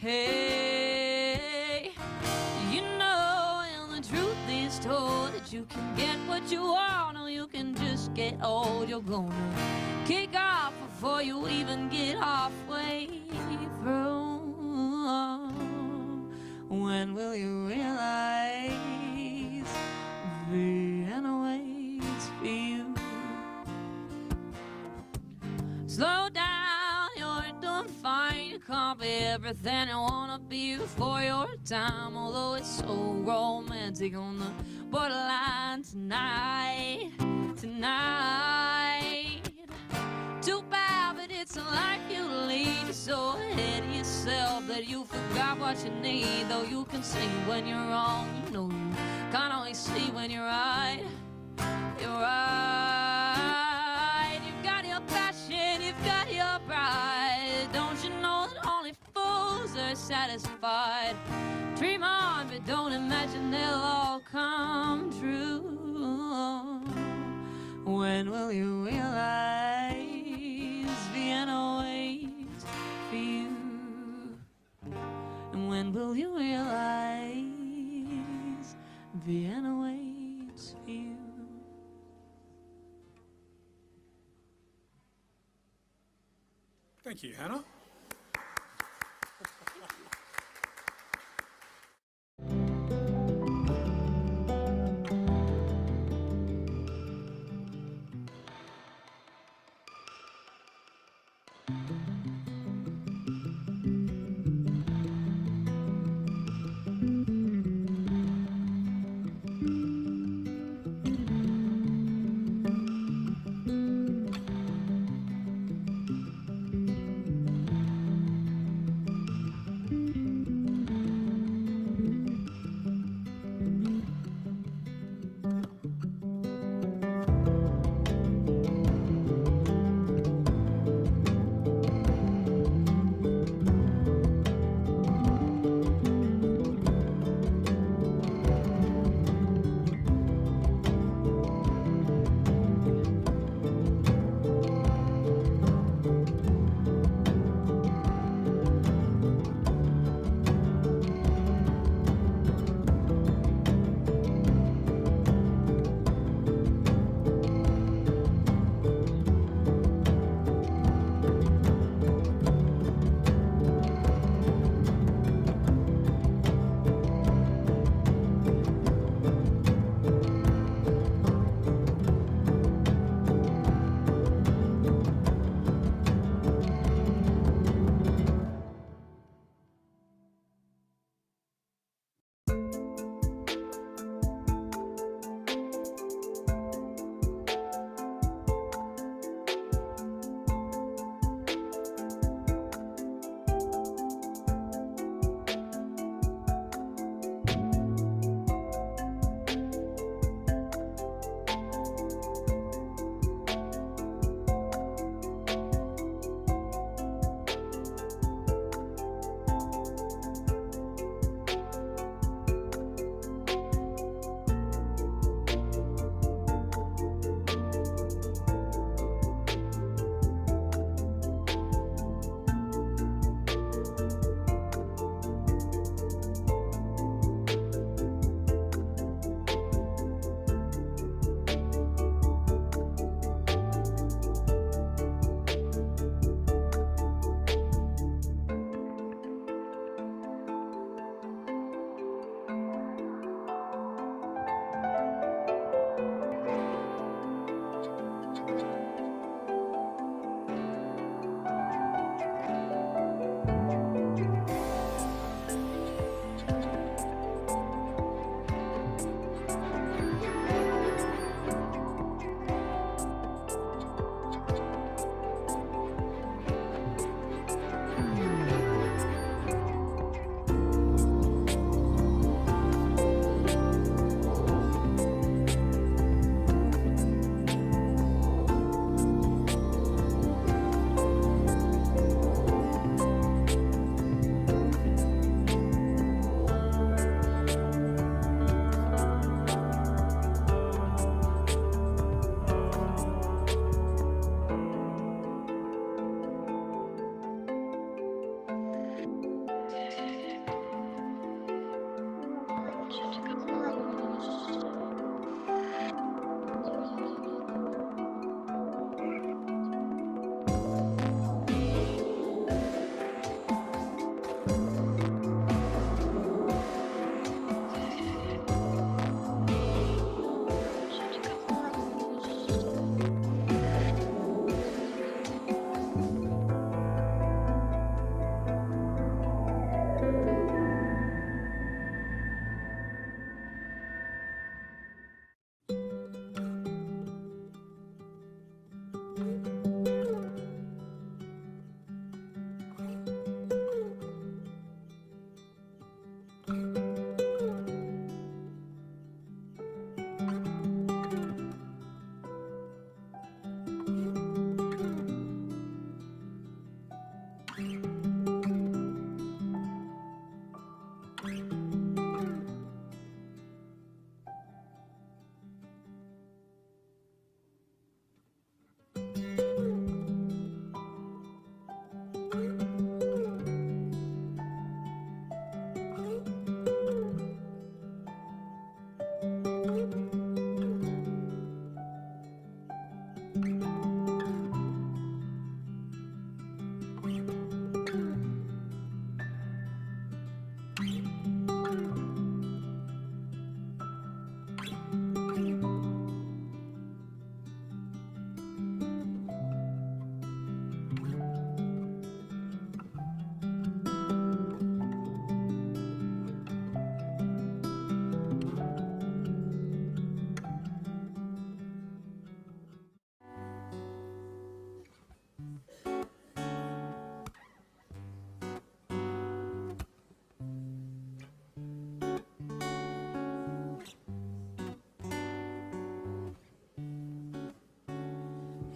Hey, you know, and the truth is told that you can get what you want, or you can just get old. You're gonna kick off before you even get halfway through. When will you realize Vienna waits for you? Slow down, you're doing fine. You can't be everything you wanna be before your time. Although it's so romantic on the borderline tonight. Too bad, but it's a life you lead. You're so ahead of yourself that you forgot what you need. Though you can see when you're wrong, you know you can't always see when you're right. You're right. You've got your passion, you've got your pride. Don't you know that only fools are satisfied? Dream on, but don't imagine they'll all come true. When will you realize Vienna waits for you? And when will you realize Vienna waits for you? Thank you, Hannah.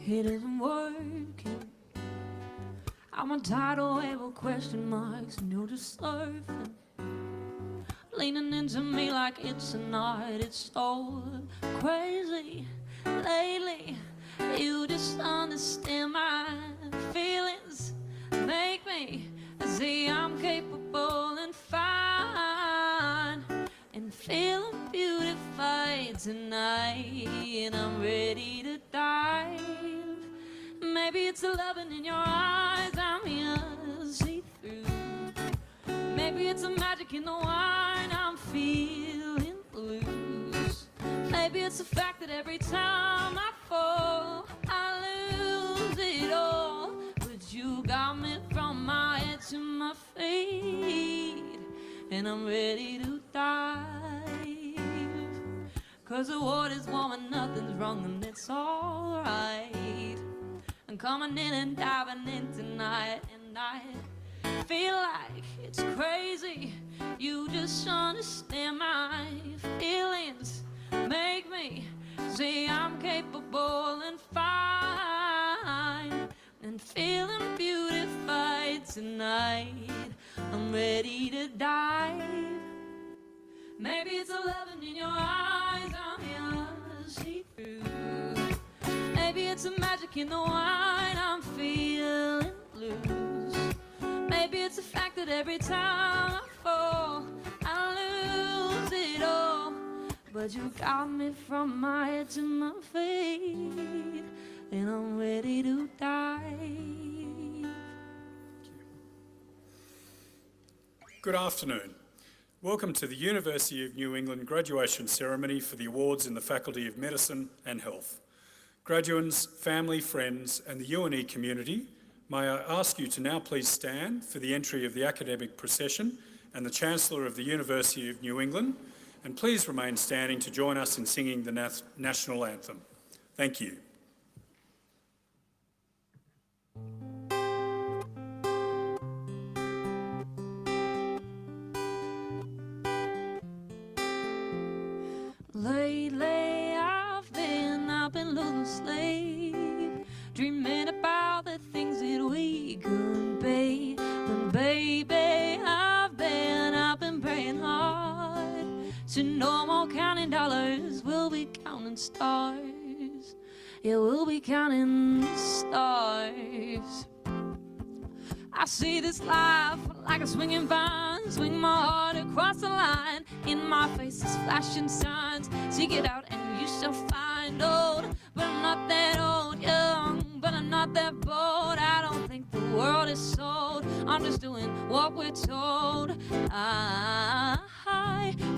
it isn't working. I'm a tidal wave of question marks, and you're just surfing, leaning into me like it's a night. It's so crazy lately. You just understand my feelings, make me see I'm capable and fine, and feeling beautified tonight. And I'm ready to dive. Maybe it's the loving in your eyes I'm here to see through. Maybe it's the magic in the wine I'm feeling loose. Maybe it's the fact that every time I fall, I lose it all. But you got me from my head to my feet, and I'm ready to dive. 'Cause the water's warm and nothing's wrong and it's alright. I'm coming in and diving in tonight, and I feel like it's crazy. You just understand my feelings, make me see I'm capable and fine, and feeling beautified tonight. I'm ready to dive. Maybe it's the loving in your eyes I'm here to see through. Maybe it's the magic in the wine I'm feeling loose. Maybe it's the fact that every time I fall, I lose it all. But you got me from my head to my feet, and I'm ready to dive. Good afternoon. Welcome to the University of New England graduation ceremony for the awards in the Faculty of Medicine and Health. Graduates, family, friends, and the UNE community, may I ask you to now please stand for the entry of the academic procession and the Chancellor of the University of New England, and please remain standing to join us in singing the national anthem. Thank you. Lately I've been losing sleep, dreaming about the things that we could be. But baby, I've been praying hard, so no more counting dollars, we'll be counting stars. Yeah, we'll be counting stars. I see this life like a swinging vine, swing my heart across the line. In my face is flashing signs, seek it out and you shall find. Old, but I'm not that old. Young, but I'm not that bold. I don't think the world is sold, I'm just doing what we're told. I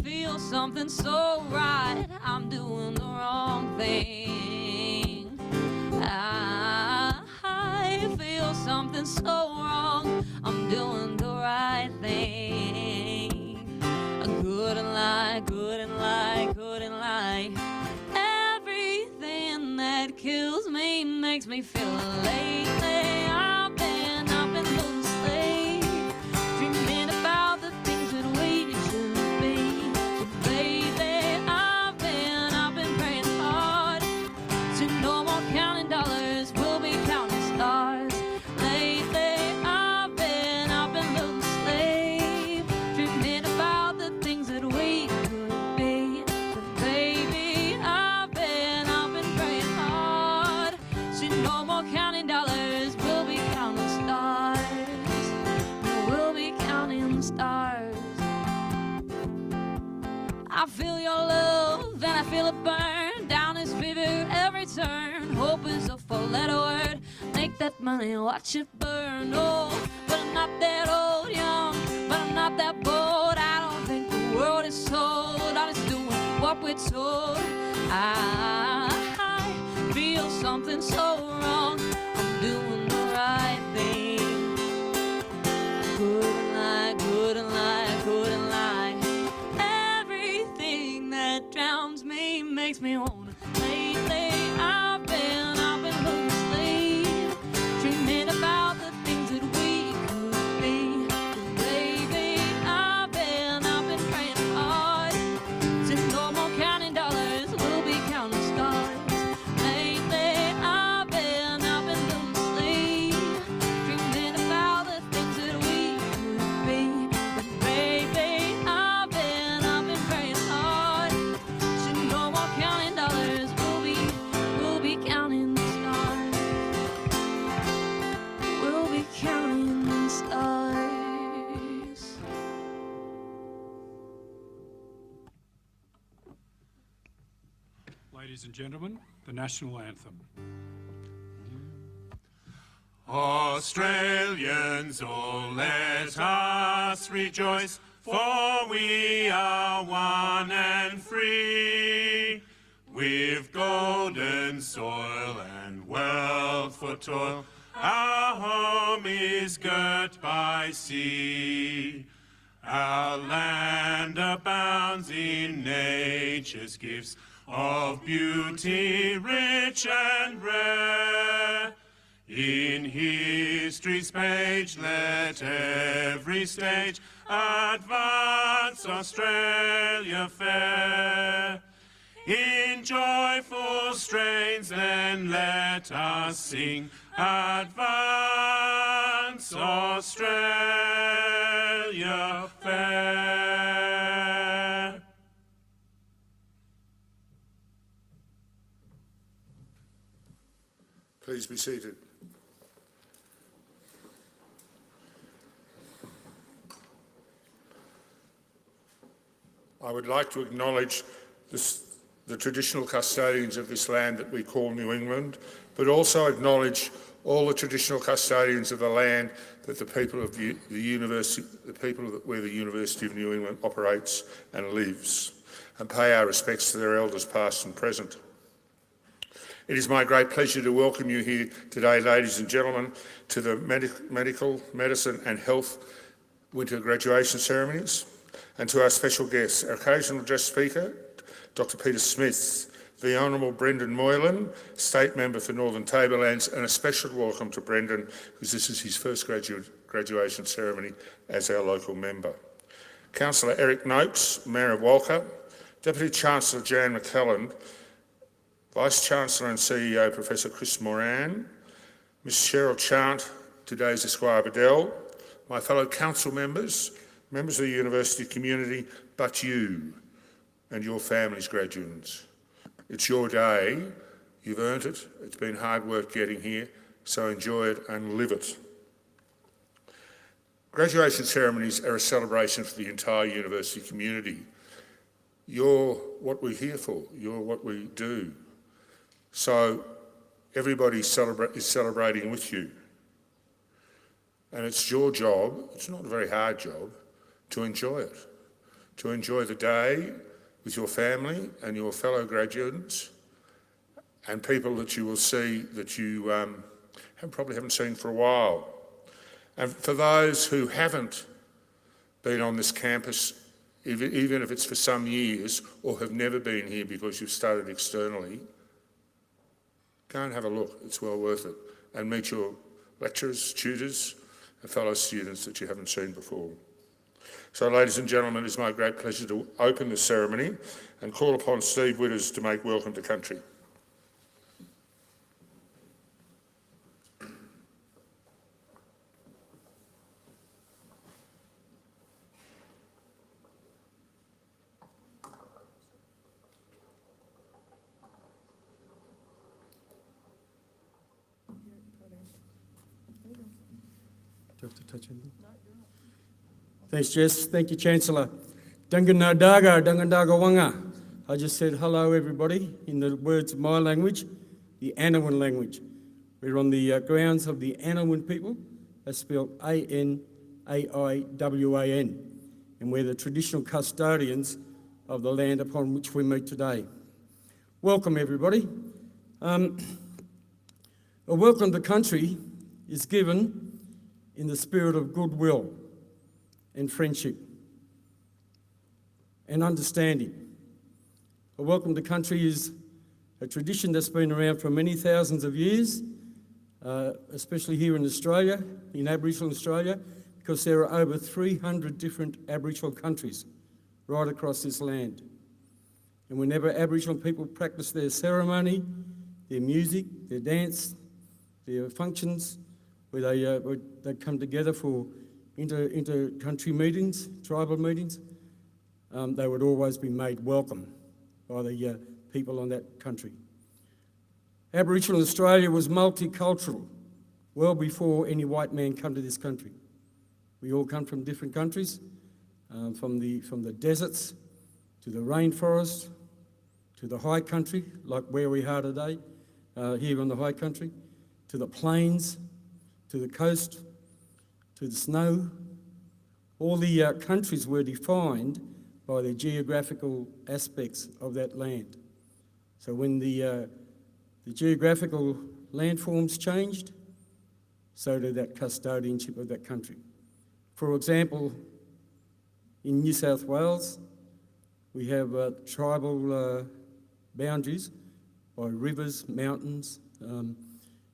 feel something so right, I'm doing the wrong thing. I feel something so wrong, I'm doing the right thing. Good and lie, good and lie, good and lie. Everything that kills me makes me feel lately. I've been losing sleep, dreaming about the things that we should be. But baby, I've been praying hard, so no more counting dollars, we'll be counting stars. Lately, I've been losing sleep, dreaming about the things that we could be. But baby, I've been praying hard, so no more counting dollars, we'll be counting stars. We'll be counting stars. I feel your love and I feel it burn down this river every turn. Hope is a four-letter word, make that money, watch it burn. Oh, but I'm not that old, young, but I'm not that bold. I don't think the world is sold, I'm just doing what we're told. I feel something so wrong, I'm doing the right thing. Good and lie, good and lie, good and lie. Everything that drowns me makes me wanna. Lately I've been losing sleep, dreaming about the things that we could be. But baby, I've been praying hard, so no more counting dollars, we'll be counting stars. Lately I've been Ladies and gentlemen, the national anthem. Australians, all let us rejoice, for we are one and free. With golden soil and wealth for toil, our home is girt by sea. Our land abounds in nature's gifts of beauty rich and rare. In history's page let every stage advance Australia fair. In joyful strains then let us sing, advance Australia fair. Please be seated. I would like to acknowledge the traditional custodians of this land that we call New England, but also acknowledge all the traditional custodians of the land that the people of the university, where the University of New England operates and lives, and pay our respects to their elders past and present. It is my great pleasure to welcome you here today, ladies and gentlemen, to the Medical, Medicine and Health Winter Graduation Ceremonies, and to our special guests, our occasional guest speaker, Dr. Peter Smith, the Honourable Brendan Moylan, State Member for Northern Tablelands, and a special welcome to Brendan, because this is his first graduation ceremony as our local member. Councillor Eric Noakes, Mayor of Walker, Deputy Chancellor Jan McClelland, Vice-Chancellor and CEO Professor Chris Moran, Ms Cheryl Chant, today's Esquire Bedell, my fellow council members, members of the university community, but you and your families, graduates. It's your day, you've earned it, it's been hard work getting here, so enjoy it and live it. Graduation ceremonies are a celebration for the entire university community. You're what we're here for, you're what we do. So everybody is celebrating with you. And it's your job, it's not a very hard job, to enjoy it. To enjoy the day with your family and your fellow graduates and people that you will see that you probably haven't seen for a while. And for those who haven't been on this campus, even if it's for some years or have never been here because you've studied externally, go and have a look, it's well worth it. And meet your lecturers, tutors, and fellow students that you haven't seen before. So, ladies and gentlemen, it is my great pleasure to open the ceremony and call upon Steve Witters to make welcome to country. Do you have to touch anything? Thanks, Jess. Thank you, Chancellor. Danganadaga, Dangadagawanga. I just said hello, everybody, in the words of my language, the Anawan language. We're on the grounds of the Anawan people, that's spelled A-N-A-I-W-A-N, and we're the traditional custodians of the land upon which we meet today. Welcome, everybody. A welcome to country is given in the spirit of goodwill and friendship and understanding. A welcome to country is a tradition that's been around for many thousands of years, especially here in Australia, in Aboriginal Australia, because there are over 300 different Aboriginal countries right across this land. And whenever Aboriginal people practice their ceremony, their music, their dance, their functions, where they come together for inter-country meetings, tribal meetings, they would always be made welcome by the people on that country. Aboriginal Australia was multicultural well before any white man come to this country. We all come from different countries, from the deserts to the rainforest, to the high country, like where we are today, here on the high country, to the plains, to the coast, to the snow. All the countries were defined by the geographical aspects of that land. So when the geographical landforms changed, so did that custodianship of that country. For example, in New South Wales, we have tribal boundaries by rivers, mountains,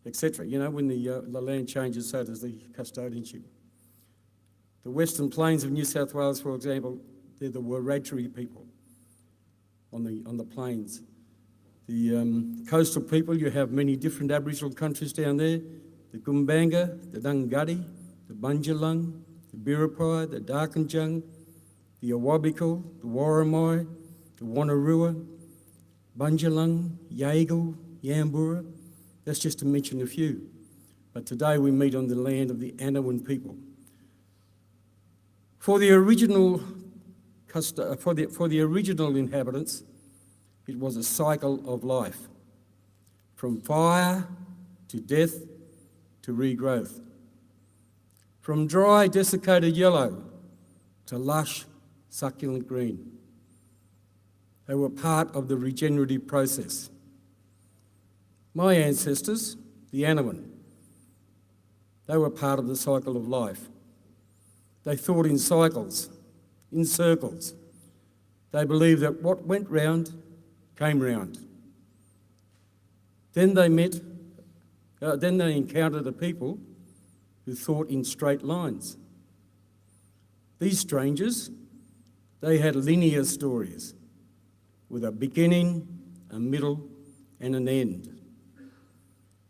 etc. You know, when the land changes, so does the custodianship. The Western Plains of New South Wales, for example, they're the Wiradjuri people on the plains. The coastal people, you have many different Aboriginal countries down there: the Gumbanga, the Dunghutti, the Bundjalung, the Biripi, the Darkinjung, the Awabikal, the Warramai, the Wanarua, Bundjalung, Yagal, Yambura. That's just to mention a few. But today we meet on the land of the Anawan people. For the original inhabitants, it was a cycle of life, from fire to death to regrowth, from dry, desiccated yellow to lush, succulent green. They were part of the regenerative process. My ancestors, the Anawan, they were part of the cycle of life. They thought in cycles, in circles. They believed that what went round came round. Then they encountered a people who thought in straight lines. These strangers, they had linear stories with a beginning, a middle, and an end.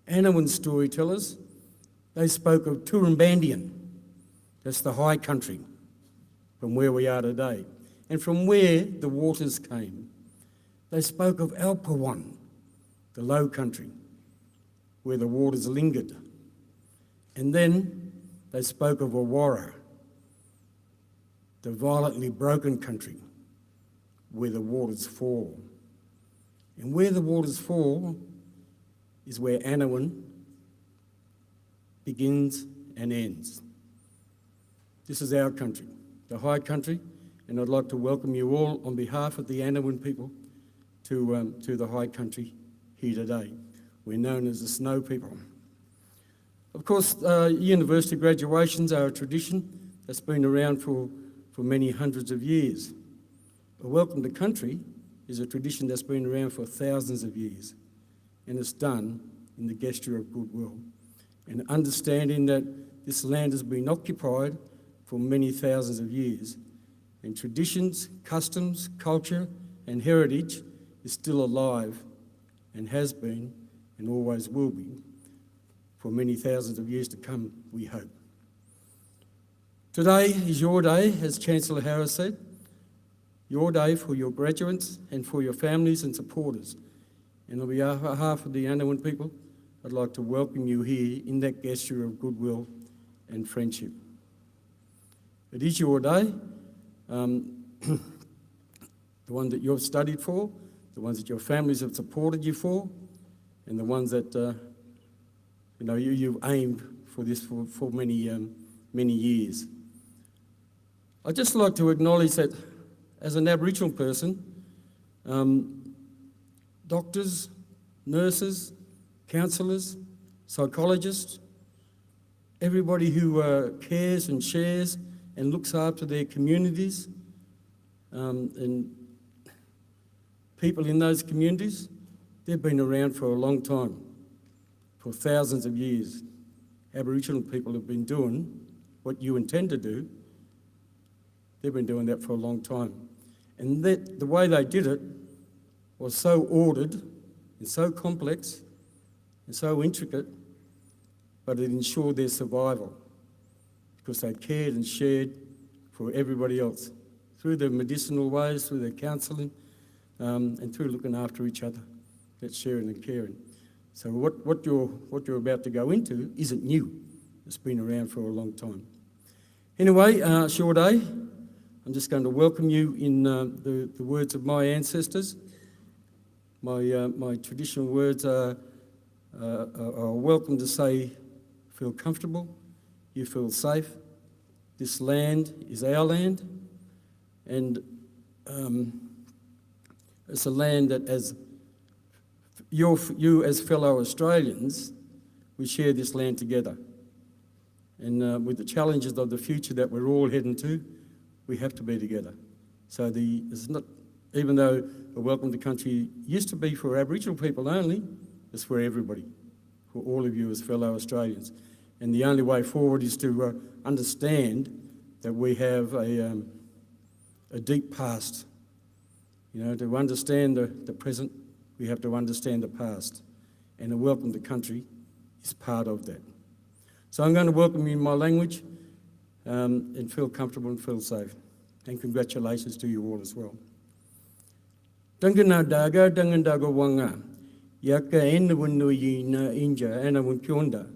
Anawan storytellers, they spoke of Turumbandian, that's the high country, from where we are today, and from where the waters came. They spoke of Alpawan, the low country, where the waters lingered. And then they spoke of Awara, the violently broken country, where the waters fall. And where the waters fall is where Anawan begins and ends. This is our country, the high country, and I'd like to welcome you all on behalf of the Anawan people to the high country here today. We're known as the Snow people. Of course, university graduations are a tradition that's been around for many hundreds of years. A welcome to country is a tradition that's been around for thousands of years, and it's done in the gesture of goodwill and understanding that this land has been occupied for many thousands of years, and traditions, customs, culture and heritage is still alive and has been and always will be for many thousands of years to come, we hope. Today is your day, as Chancellor Harris said, your day for your graduates and for your families and supporters. And on behalf of the Anawan people, I'd like to welcome you here in that gesture of goodwill and friendship. It is your day, the one that you've studied for, the ones that your families have supported you for, and the ones that you've aimed for this for many years. I'd just like to acknowledge that as an Aboriginal person, doctors, nurses, counsellors, psychologists, everybody who cares and shares and looks after their communities, and people in those communities, they've been around for a long time, for thousands of years. Aboriginal people have been doing what you intend to do. They've been doing that for a long time. And that the way they did it was so ordered and so complex and so intricate, but it ensured their survival because they cared and shared for everybody else through their medicinal ways, through their counselling, and through looking after each other. That's sharing and caring. So what you're about to go into isn't new. It's been around for a long time. Anyway, short day. I'm just going to welcome you in the words of my ancestors My traditional words are welcome to say, feel comfortable, you feel safe. This land is our land, and it's a land that, as you as fellow Australians, we share this land together. And with the challenges of the future that we're all heading to, we have to be together. So it's not, even though a welcome to country used to be for Aboriginal people only, it's for everybody, for all of you as fellow Australians. And the only way forward is to understand that we have a deep past. You know, to understand the present, we have to understand the past. And a welcome to country is part of that. So I'm going to welcome you in my language and feel comfortable and feel safe. And congratulations to you all as well. Dangana daga dangandaga wanga. Yaka ena wunu yina inja ena wun kionda.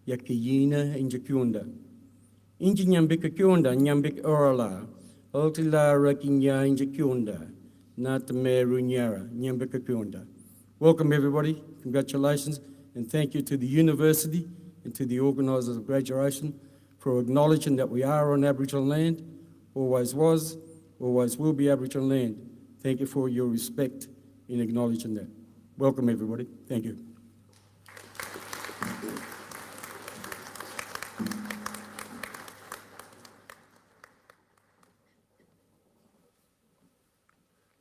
Yaka yina inja kionda. Inja nyambika kionda nyambik orala. Oltila rakinya inja kionda. Nata meru nyara nyambika kionda. Welcome everybody. Congratulations. And thank you to the university and to the organisers of graduation for acknowledging that we are on Aboriginal land, always was, always will be Aboriginal land. Thank you for your respect in acknowledging that. Welcome everybody. Thank you.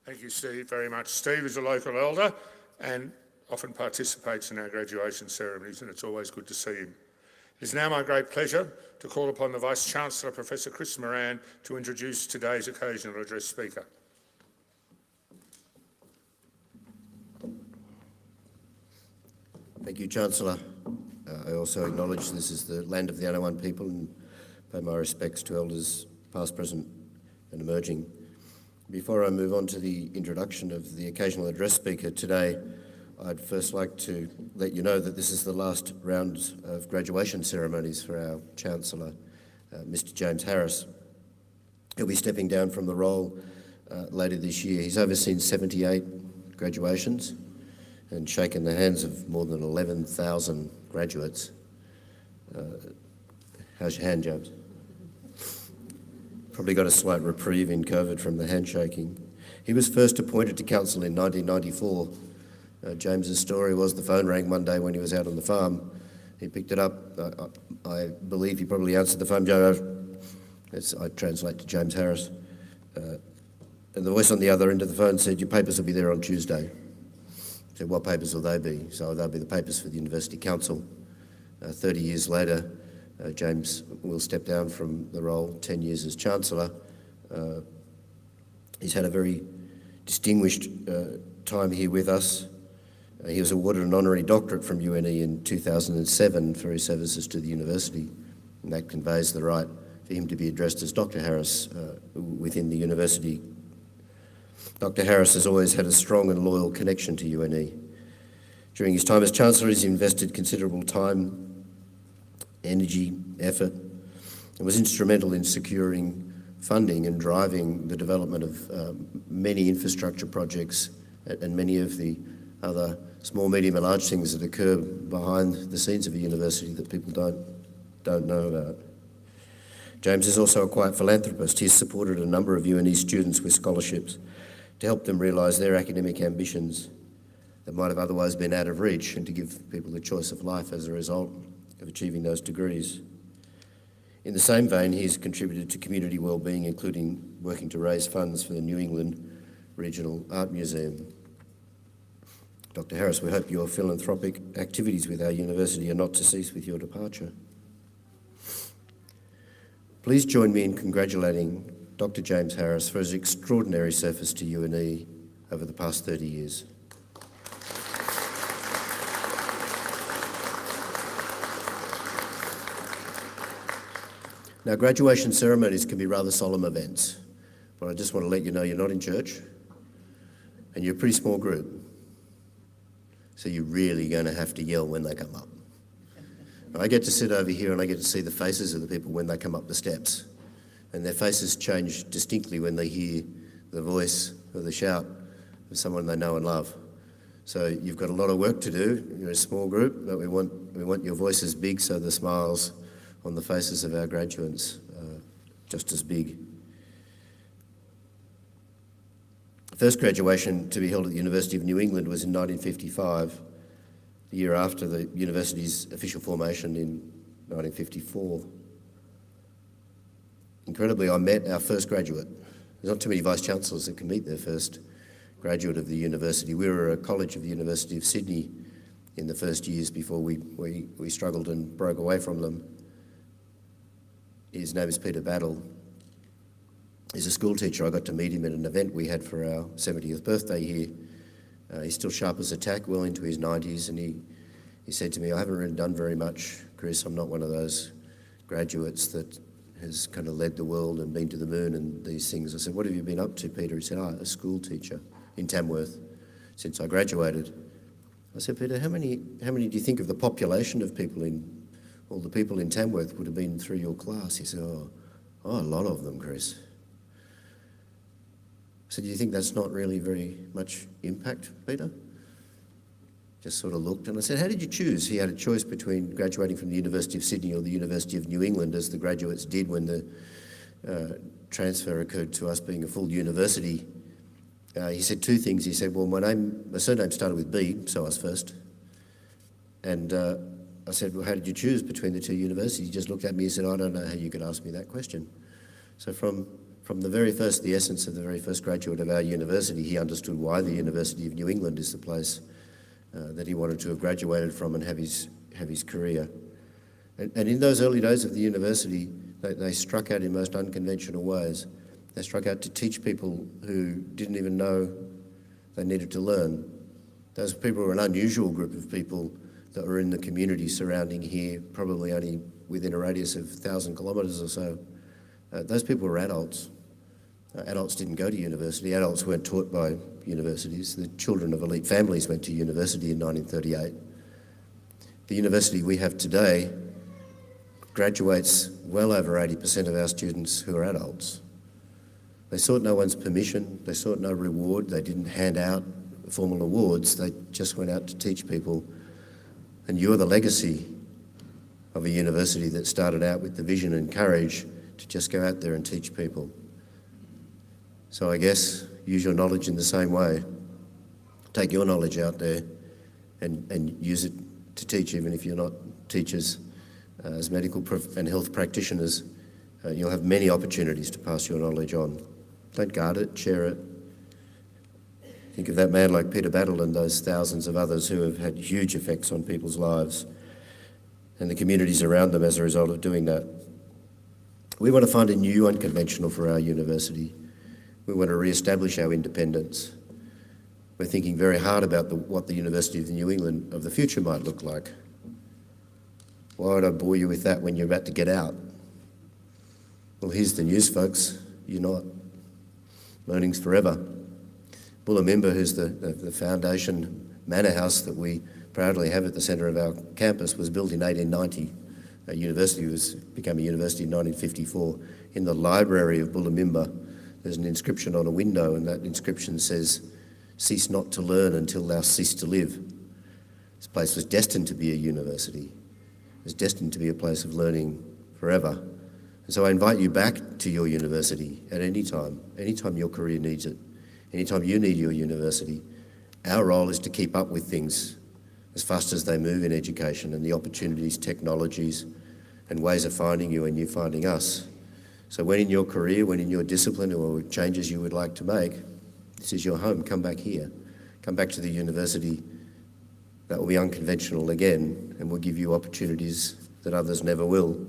Thank you, Steve, very much. Steve is a local elder and often participates in our graduation ceremonies, and it's always good to see him. It is now my great pleasure to call upon the Vice-Chancellor, Professor Chris Moran, to introduce today's occasional address speaker. Thank you, Chancellor. I also acknowledge this is the land of the Anaiwan people and pay my respects to elders past, present and emerging. Before I move on to the introduction of the occasional address speaker today, I'd first like to let you know that this is the last round of graduation ceremonies for our Chancellor, Mr. James Harris. He'll be stepping down from the role later this year. He's overseen 78 graduations and shaken the hands of more than 11,000 graduates. How's your hand, James? Probably got a slight reprieve in COVID from the handshaking. He was first appointed to council in 1994. James's story was the phone rang one day when he was out on the farm. He picked it up. I believe he probably answered the phone, Joe. I translate to James Harris. And the voice on the other end of the phone said, "Your papers will be there on Tuesday." I said, "What papers will they be?" So they'll be the papers for the University Council. 30 years later, James will step down from the role, 10 years as Chancellor. He's had a very distinguished time here with us. He was awarded an honorary doctorate from UNE in 2007 for his services to the university, and that conveys the right for him to be addressed as Dr. Harris within the university. Dr. Harris has always had a strong and loyal connection to UNE. During his time as Chancellor, he's invested considerable time, energy, effort, and was instrumental in securing funding and driving the development of many infrastructure projects and many of the other small, medium and large things that occur behind the scenes of a university that people don't know about. James is also a quiet philanthropist. He's supported a number of UNE students with scholarships to help them realise their academic ambitions that might have otherwise been out of reach, and to give people the choice of life as a result of achieving those degrees. In the same vein, he's contributed to community wellbeing, including working to raise funds for the New England Regional Art Museum. Dr. Harris, we hope your philanthropic activities with our university are not to cease with your departure. Please join me in congratulating Dr. James Harris for his extraordinary service to UNE over the past 30 years. Now, graduation ceremonies can be rather solemn events, but I just want to let you know you're not in church and you're a pretty small group. So you're really going to have to yell when they come up. I get to sit over here and I get to see the faces of the people when they come up the steps. And their faces change distinctly when they hear the voice or the shout of someone they know and love. So you've got a lot of work to do. You're a small group, but we want your voices big so the smiles on the faces of our graduates are just as big. The first graduation to be held at the University of New England was in 1955, the year after the university's official formation in 1954. Incredibly, I met our first graduate. There's not too many vice-chancellors that can meet their first graduate of the university. We were a college of the University of Sydney in the first years before we struggled and broke away from them. His name is Peter Battle. He's a school teacher. I got to meet him at an event we had for our 70th birthday here. He's still sharp as a tack, well into his 90s, and he said to me, "I haven't really done very much, Chris. I'm not one of those graduates that has kind of led the world and been to the moon and these things." I said, "What have you been up to, Peter?" He said, "A school teacher in Tamworth since I graduated." I said, "Peter, how many do you think of the population of people all the people in Tamworth would have been through your class?" He said, "Oh, a lot of them, Chris." I said, "Do you think that's not really very much impact, Peter?" Just sort of looked, and I said, "How did you choose?" He had a choice between graduating from the University of Sydney or the University of New England, as the graduates did when the transfer occurred to us being a full university. He said two things. He said, "Well, my surname started with B, so I was first." And I said, "Well, how did you choose between the two universities?" He just looked at me and said, "I don't know how you could ask me that question." So from the very first, the essence of the very first graduate of our university, he understood why the University of New England is the place that he wanted to have graduated from and have his career. And in those early days of the university, they struck out in most unconventional ways. They struck out to teach people who didn't even know they needed to learn. Those people were an unusual group of people that were in the community surrounding here, probably only within a radius of 1,000 kilometres or so. Those people were adults. Adults didn't go to university. Adults weren't taught by universities. The children of elite families went to university in 1938. The university we have today graduates well over 80% of our students who are adults. They sought no one's permission. They sought no reward. They didn't hand out formal awards. They just went out to teach people. And you're the legacy of a university that started out with the vision and courage to just go out there and teach people. So I guess use your knowledge in the same way. Take your knowledge out there and use it to teach, even if you're not teachers. As medical and health practitioners, you'll have many opportunities to pass your knowledge on. Don't guard it, share it. Think of that man like Peter Battle and those thousands of others who have had huge effects on people's lives and the communities around them as a result of doing that. We want to find a new unconventional for our university. We want to re-establish our independence. We're thinking very hard about what the University of New England of the future might look like. Why would I bore you with that when you're about to get out? Well, here's the news, folks. You're not. Learning's forever. Bulimimba, who's the foundation manor house that we proudly have at the centre of our campus, was built in 1890. Our university became a university in 1954. In the library of Bulimimba, there's an inscription on a window, and that inscription says, "Cease not to learn until thou cease to live." This place was destined to be a university. It was destined to be a place of learning forever. And so I invite you back to your university at any time your career needs it, anytime you need your university. Our role is to keep up with things as fast as they move in education and the opportunities, technologies, and ways of finding you and you finding us. So when in your career, when in your discipline or changes you would like to make, this is your home. Come back here. Come back to the university. That will be unconventional again, and will give you opportunities that others never will,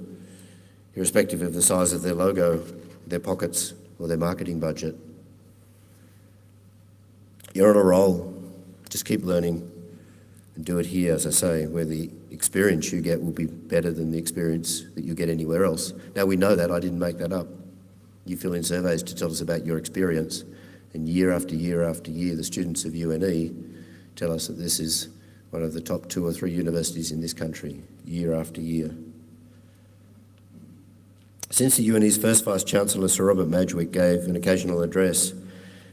irrespective of the size of their logo, their pockets, or their marketing budget. You're on a roll. Just keep learning and do it here, as I say, where the experience you get will be better than the experience that you get anywhere else. Now, we know that. I didn't make that up. You fill in surveys to tell us about your experience, and year after year after year, the students of UNE tell us that this is one of the top 2 or 3 universities in this country, year after year. Since the UNE's first Vice-Chancellor, Sir Robert Madgwick, gave an occasional address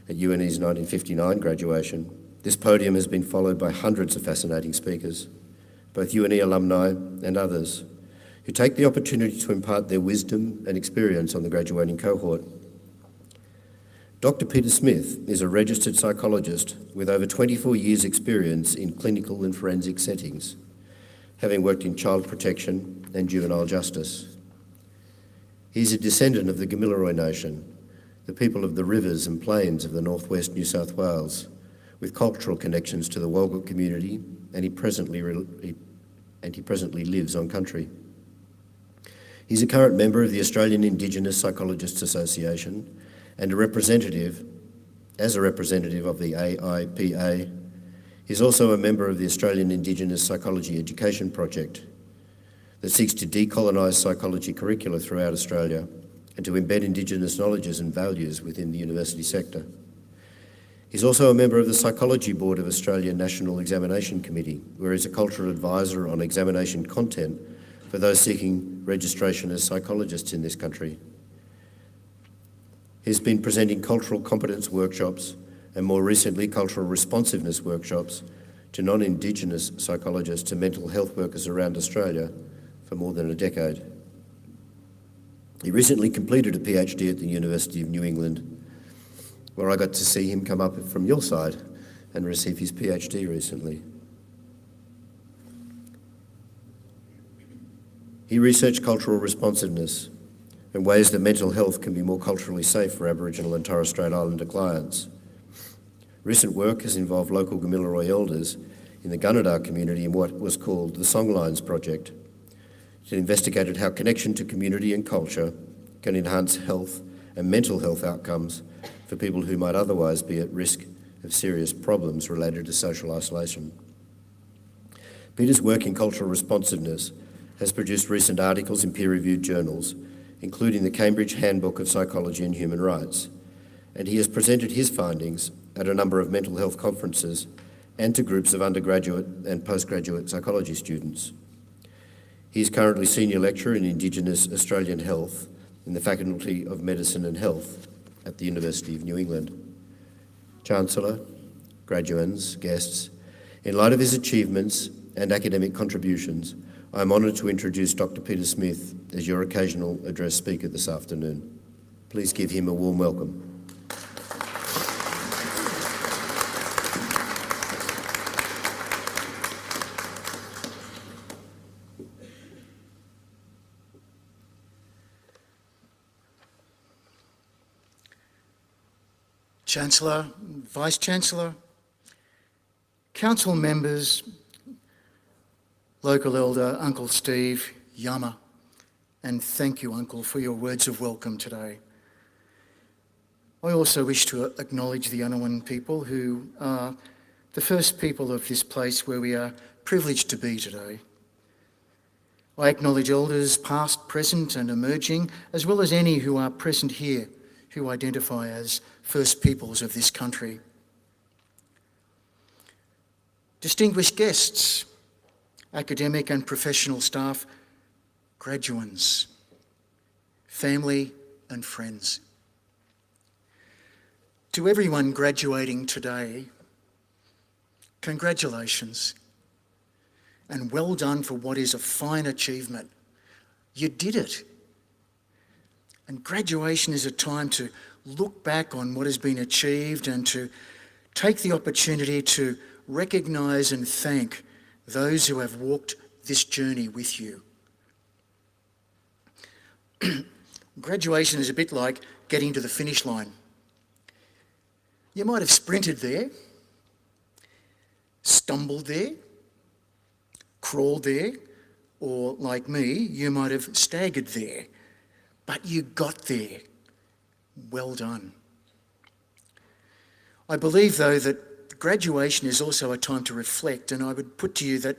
at UNE's 1959 graduation, This podium has been followed by hundreds of fascinating speakers, both UNE alumni and others, who take the opportunity to impart their wisdom and experience on the graduating cohort. Dr. Peter Smith is a registered psychologist with over 24 years' experience in clinical and forensic settings, having worked in child protection and juvenile justice. He's a descendant of the Gamilaroi Nation, the people of the rivers and plains of the northwest New South Wales, with cultural connections to the Walgett community, and he presently lives on country. He's a current member of the Australian Indigenous Psychologists Association and a representative of the AIPA. He's also a member of the Australian Indigenous Psychology Education Project that seeks to decolonise psychology curricula throughout Australia and to embed Indigenous knowledges and values within the university sector. He's also a member of the Psychology Board of Australian National Examination Committee, where he's a cultural advisor on examination content for those seeking registration as psychologists in this country. He's been presenting cultural competence workshops and more recently cultural responsiveness workshops to non-Indigenous psychologists and mental health workers around Australia for more than a decade. He recently completed a PhD at the University of New England, where I got to see him come up from your side and receive his PhD recently. He researched cultural responsiveness and ways that mental health can be more culturally safe for Aboriginal and Torres Strait Islander clients. Recent work has involved local Gamilaroi elders in the Gunnedah community in what was called the Songlines Project. It investigated how connection to community and culture can enhance health and mental health outcomes for people who might otherwise be at risk of serious problems related to social isolation. Peter's work in cultural responsiveness has produced recent articles in peer-reviewed journals, including the Cambridge Handbook of Psychology and Human Rights, and he has presented his findings at a number of mental health conferences and to groups of undergraduate and postgraduate psychology students. He is currently Senior Lecturer in Indigenous Australian Health in the Faculty of Medicine and Health at the University of New England. Chancellor, graduands, guests, in light of his achievements and academic contributions, I am honoured to introduce Dr. Peter Smith as your occasional address speaker this afternoon. Please give him a warm welcome. Chancellor, Vice-Chancellor, Council members, local elder, Uncle Steve, Yama, and thank you, Uncle, for your words of welcome today. I also wish to acknowledge the Unawan people who are the first people of this place where we are privileged to be today. I acknowledge elders past, present and emerging, as well as any who are present here who identify as First Peoples of this country. Distinguished guests, academic and professional staff, graduands, family and friends. To everyone graduating today, congratulations and well done for what is a fine achievement. You did it. And graduation is a time to look back on what has been achieved and to take the opportunity to recognise and thank those who have walked this journey with you. Graduation is a bit like getting to the finish line. You might have sprinted there, stumbled there, crawled there, or like me, you might have staggered there, but you got there. Well done. I believe, though, that graduation is also a time to reflect, and I would put to you that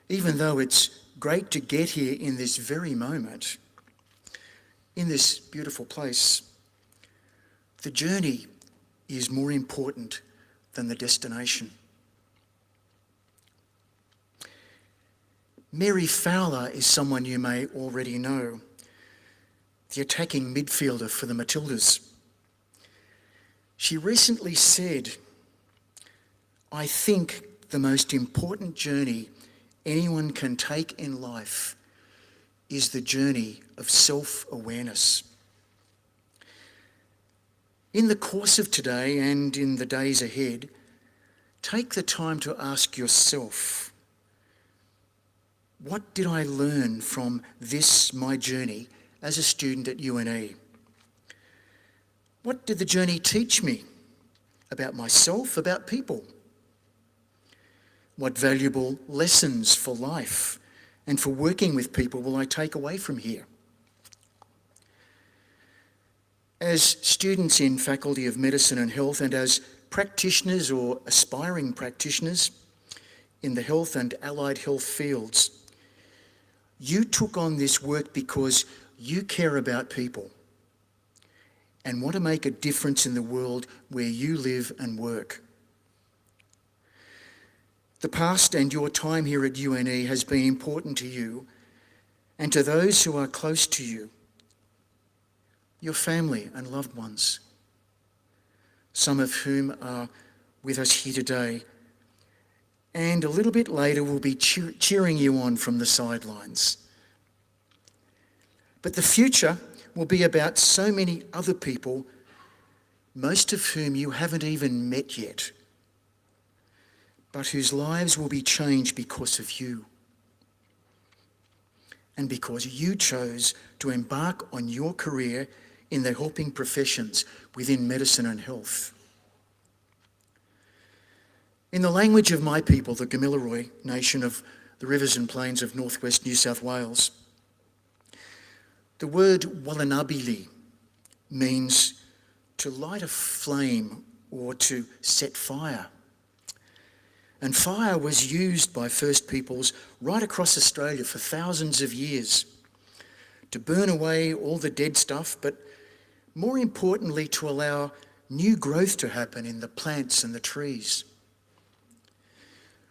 even though it's great to get here in this very moment, in this beautiful place, the journey is more important than the destination. Mary Fowler is someone you may already know, the attacking midfielder for the Matildas. She recently said, I think the most important journey anyone can take in life is the journey of self-awareness. In the course of today and in the days ahead, take the time to ask yourself, what did I learn from this, my journey, as a student at UNE? What did the journey teach me about myself, about people? What valuable lessons for life and for working with people will I take away from here? As students in Faculty of Medicine and Health and as practitioners or aspiring practitioners in the health and allied health fields, you took on this work because you care about people and want to make a difference in the world where you live and work. The past and your time here at UNE has been important to you and to those who are close to you, your family and loved ones, some of whom are with us here today, and a little bit later will be cheering you on from the sidelines. But the future will be about so many other people, most of whom you haven't even met yet, but whose lives will be changed because of you. And because you chose to embark on your career in the helping professions within medicine and health. In the language of my people, the Gamilaroi nation of the rivers and plains of northwest New South Wales, the word walanabili means to light a flame or to set fire. And fire was used by First Peoples right across Australia for thousands of years to burn away all the dead stuff, but more importantly, to allow new growth to happen in the plants and the trees.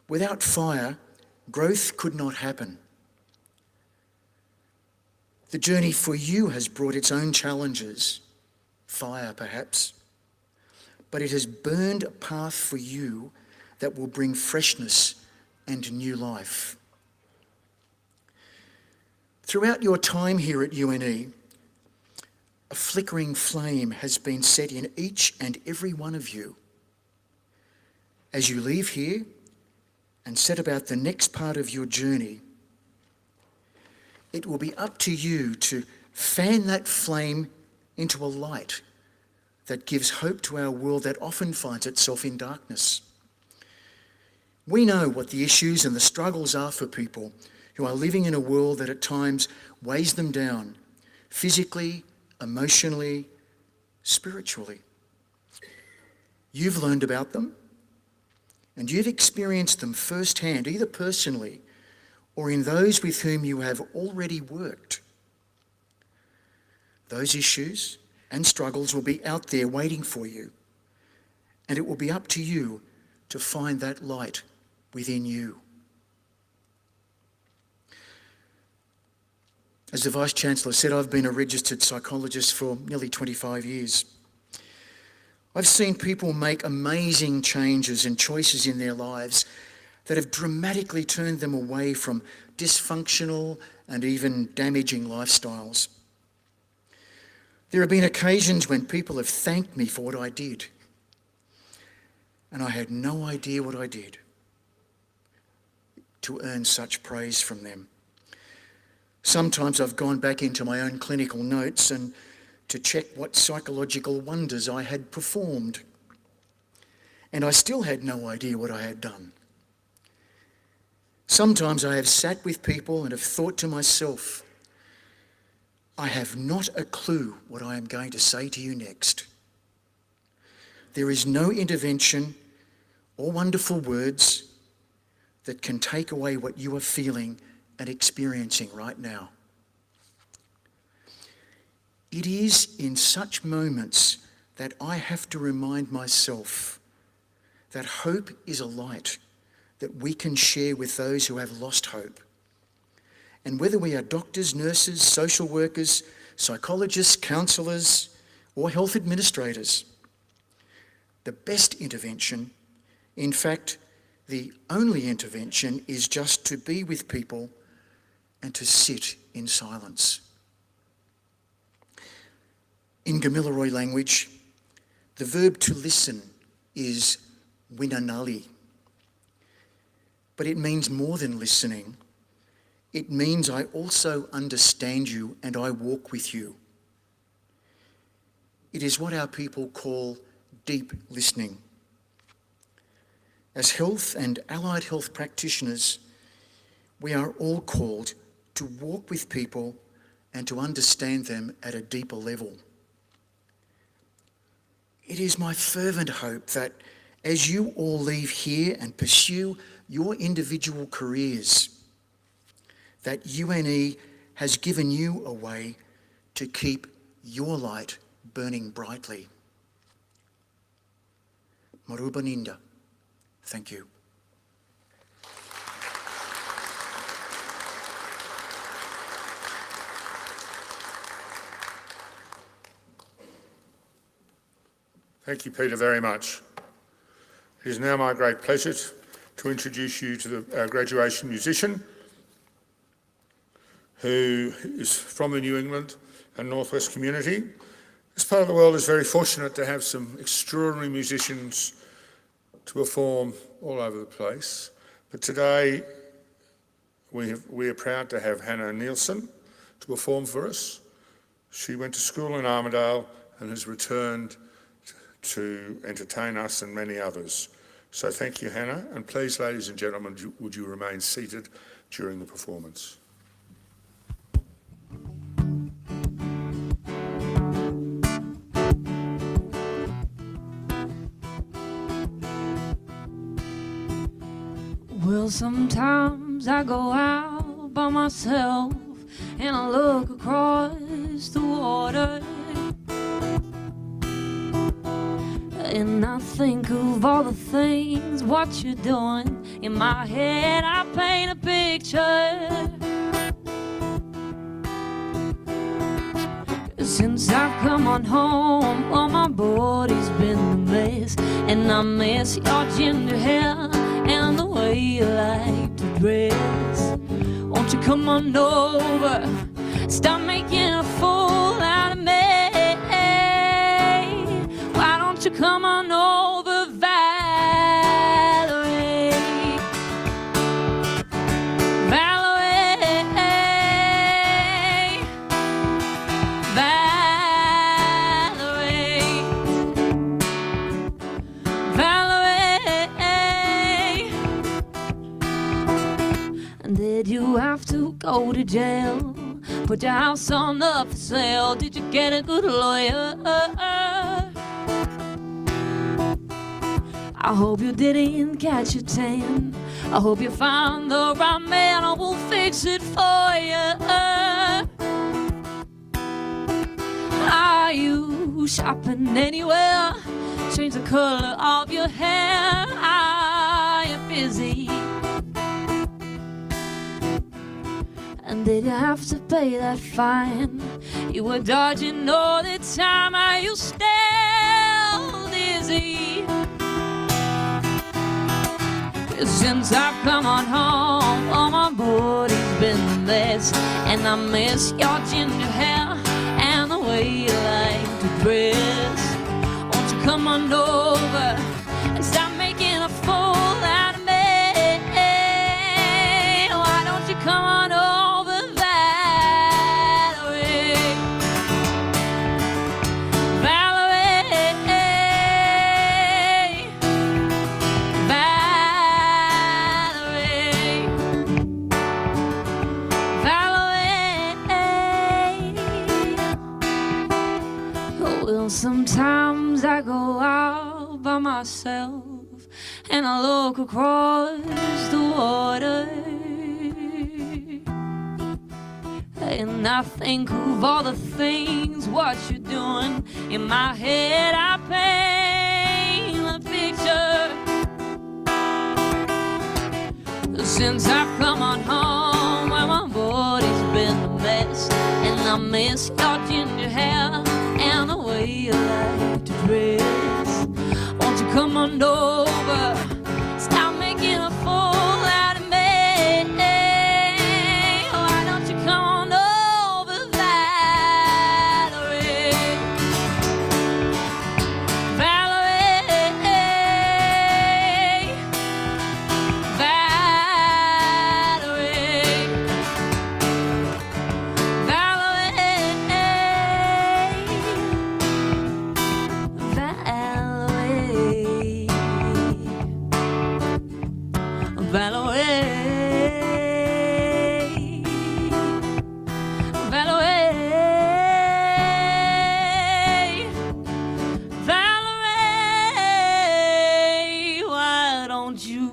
Without fire, growth could not happen. The journey for you has brought its own challenges, fire perhaps, but it has burned a path for you that will bring freshness and new life. Throughout your time here at UNE, a flickering flame has been set in each and every one of you. As you leave here and set about the next part of your journey, it will be up to you to fan that flame into a light that gives hope to our world that often finds itself in darkness. We know what the issues and the struggles are for people who are living in a world that at times weighs them down, physically, emotionally, spiritually. You've learned about them, and you've experienced them firsthand, either personally or in those with whom you have already worked. Those issues and struggles will be out there waiting for you, and it will be up to you to find that light within you. As the Vice-Chancellor said, I've been a registered psychologist for nearly 25 years. I've seen people make amazing changes and choices in their lives that have dramatically turned them away from dysfunctional and even damaging lifestyles. There have been occasions when people have thanked me for what I did, and I had no idea what I did to earn such praise from them. Sometimes I've gone back into my own clinical notes and to check what psychological wonders I had performed, and I still had no idea what I had done. Sometimes I have sat with people and have thought to myself, I have not a clue what I am going to say to you next. There is no intervention or wonderful words that can take away what you are feeling and experiencing right now. It is in such moments that I have to remind myself that hope is a light that we can share with those who have lost hope. And whether we are doctors, nurses, social workers, psychologists, counsellors, or health administrators, the best intervention In fact, the only intervention is just to be with people and to sit in silence. In Gamilaroi language, the verb to listen is winanali. But it means more than listening. It means I also understand you and I walk with you. It is what our people call deep listening. As health and allied health practitioners, we are all called to walk with people and to understand them at a deeper level. It is my fervent hope that as you all leave here and pursue your individual careers, that UNE has given you a way to keep your light burning brightly. Marubaninda, thank you. Thank you, Peter, very much. It is now my great pleasure to introduce you to our graduation musician, who is from the New England and Northwest community. This part of the world is very fortunate to have some extraordinary musicians to perform all over the place. But today, we are proud to have Hannah Neilson to perform for us. She went to school in Armidale and has returned to entertain us and many others. So thank you, Hannah, and please, ladies and gentlemen, would you remain seated during the performance. Well, sometimes I go out by myself and I look across the water, and I think of all the things, what you're doing. In my head I paint a picture. Since I've come on home, well, my body's been a mess, and I miss your ginger hair and the way you like to dress. Won't you come on over, stop making a fool out of me? Why don't you come on over, Valerie? Valerie, Valerie, Valerie. And did you have to go to jail? Put your house on the for sale? Did you get a good lawyer? I hope you didn't catch a tan. I hope you found the right man. I will fix it for you. Are you shopping anywhere? Change the color of your hair. Are you busy? And did you have to pay that fine? You were dodging all the time. Are you still dizzy? Since I've come on home, oh, my body's been a mess, and I miss your ginger hair and the way you like to dress. Won't you come on over and stop making a fool out of me? Why don't you come on over, Valerie? Valerie, well, sometimes I go out by myself and I look across the water, and I think of all the things, what you're doing. In my head I paint a picture. Since I've come on home, well, my body's been a mess, and I miss your ginger hair and the way you like to dress. Won't you come on over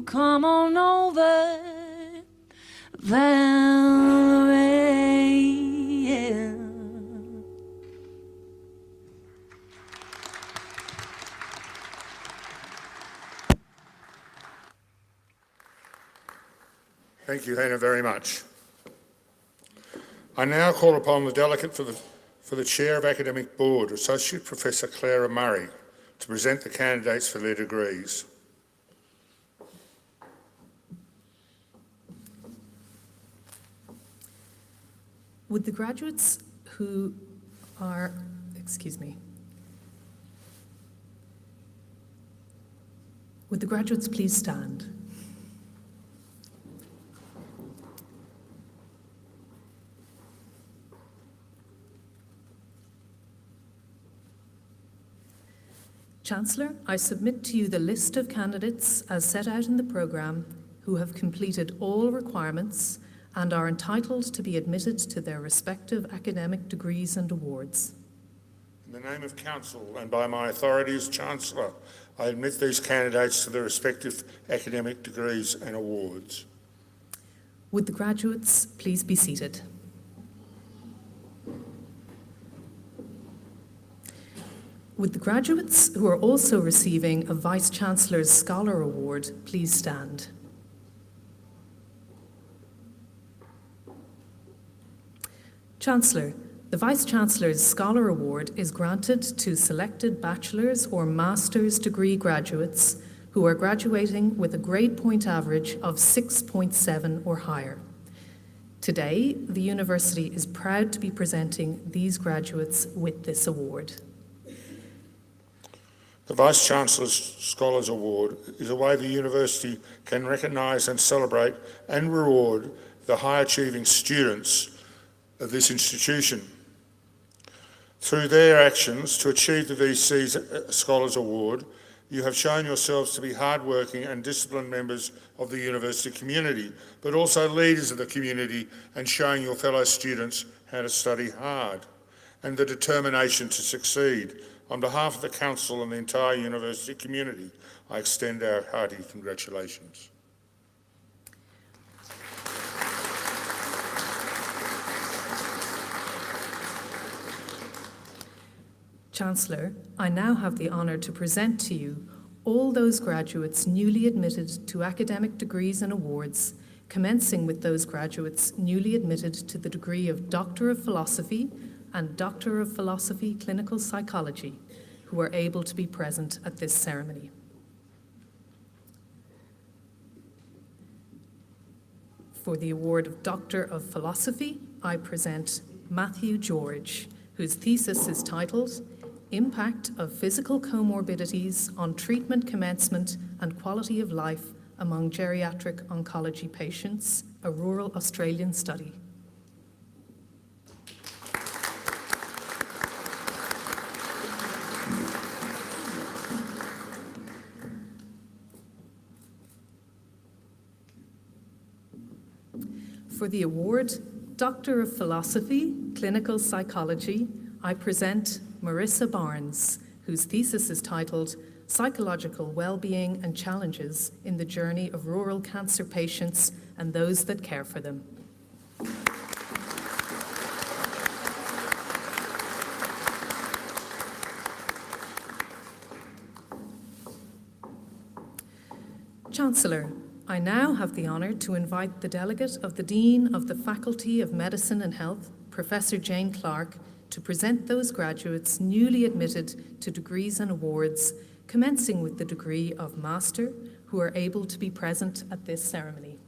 come on over, Valerie. Yeah. Thank you, Hannah, very much. I now call upon the delegate for the Chair of Academic Board, Associate Professor Clara Murray, to present the candidates for their degrees. Would the graduates who are, would the graduates please stand? Chancellor, I submit to you the list of candidates as set out in the programme who have completed all requirements and are entitled to be admitted to their respective academic degrees and awards. In the name of Council and by my authority as Chancellor, I admit these candidates to their respective academic degrees and awards. Would the graduates please be seated? Would the graduates who are also receiving a Vice-Chancellor's Scholar Award please stand? Chancellor, the Vice-Chancellor's Scholar Award is granted to selected bachelor's or master's degree graduates who are graduating with a grade point average of 6.7 or higher. Today, the University is proud to be presenting these graduates with this award. The Vice-Chancellor's Scholars Award is a way the University can recognise and celebrate and reward the high-achieving students of this institution. Through their actions to achieve the VC's Scholars Award, you have shown yourselves to be hard-working and disciplined members of the university community, but also leaders of the community and showing your fellow students how to study hard and the determination to succeed. On behalf of the Council and the entire university community, I extend our hearty congratulations. Chancellor, I now have the honour to present to you all those graduates newly admitted to academic degrees and awards, commencing with those graduates newly admitted to the degree of Doctor of Philosophy and Doctor of Philosophy Clinical Psychology, who are able to be present at this ceremony. For the award of Doctor of Philosophy, I present Matthew George, whose thesis is titled Impact of Physical Comorbidities on Treatment Commencement and Quality of Life Among Geriatric Oncology Patients, a Rural Australian Study. For the award, Doctor of Philosophy, Clinical Psychology, I present Marisa Barnes, whose thesis is titled Psychological Wellbeing and Challenges in the Journey of Rural Cancer Patients and Those that Care for Them. Chancellor, I now have the honour to invite the delegate of the Dean of the Faculty of Medicine and Health, Professor Jane Clark, to present those graduates newly admitted to degrees and awards, commencing with the degree of Master, who are able to be present at this ceremony.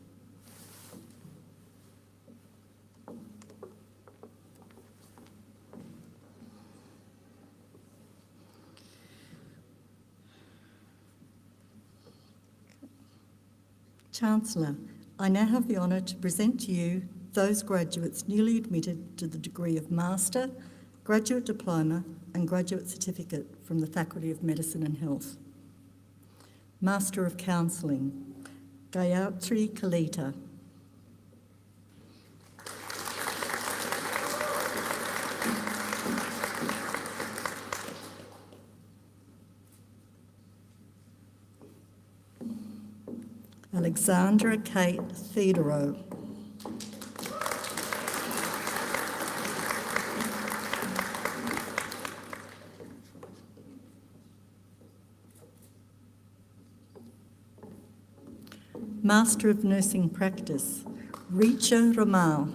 Chancellor, I now have the honour to present to you those graduates newly admitted to the degree of Master, Graduate Diploma and Graduate Certificate from the Faculty of Medicine and Health. Master of Counselling, Gayatri Kalita. Alexandra Kate Theodoro. Master of Nursing Practice, Richa Ramal.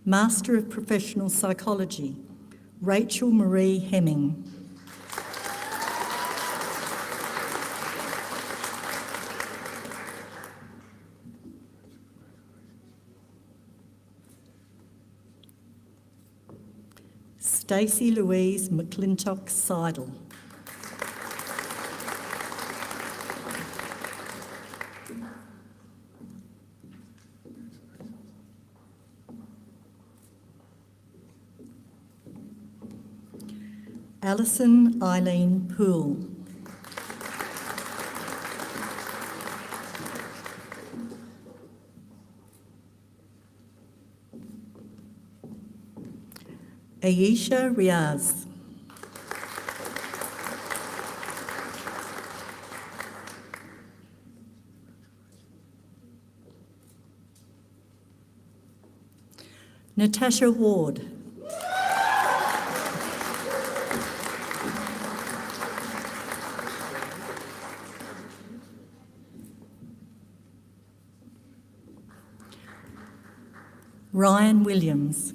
Master of Professional Psychology, Rachel Marie Hemming. Stacey Louise McClintock Seidel. Alison Eileen Poole. Aisha Riaz. Natasha Ward. Ryan Williams.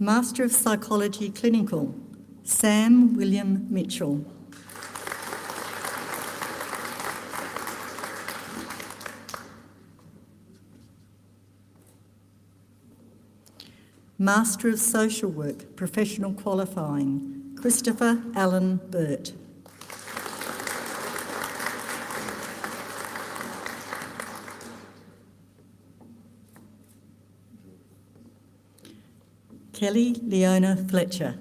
Master of Psychology Clinical, Sam William Mitchell. Master of Social Work, Professional Qualifying, Christopher Allen Burt. Kelly Leona Fletcher.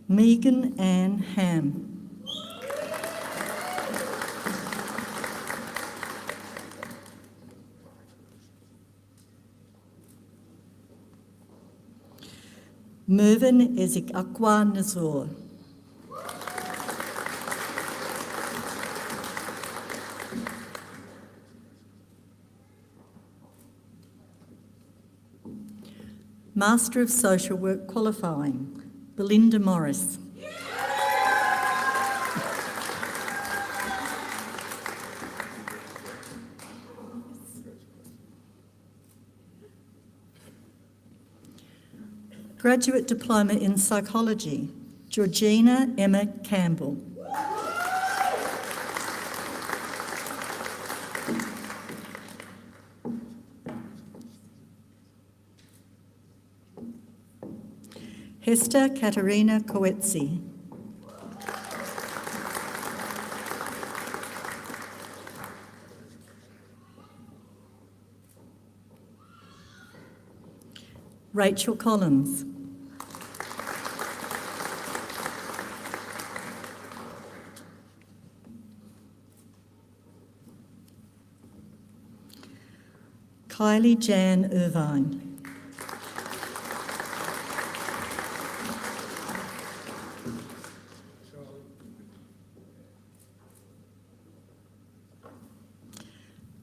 Megan Ann Ham. Mervyn Ezek Akwa Nazor. Master of Social Work Qualifying, Belinda Morris. Graduate Diploma in Psychology, Georgina Emma Campbell. Hester Katerina Coetzi. Rachel Collins. Kylie Jan Irvine.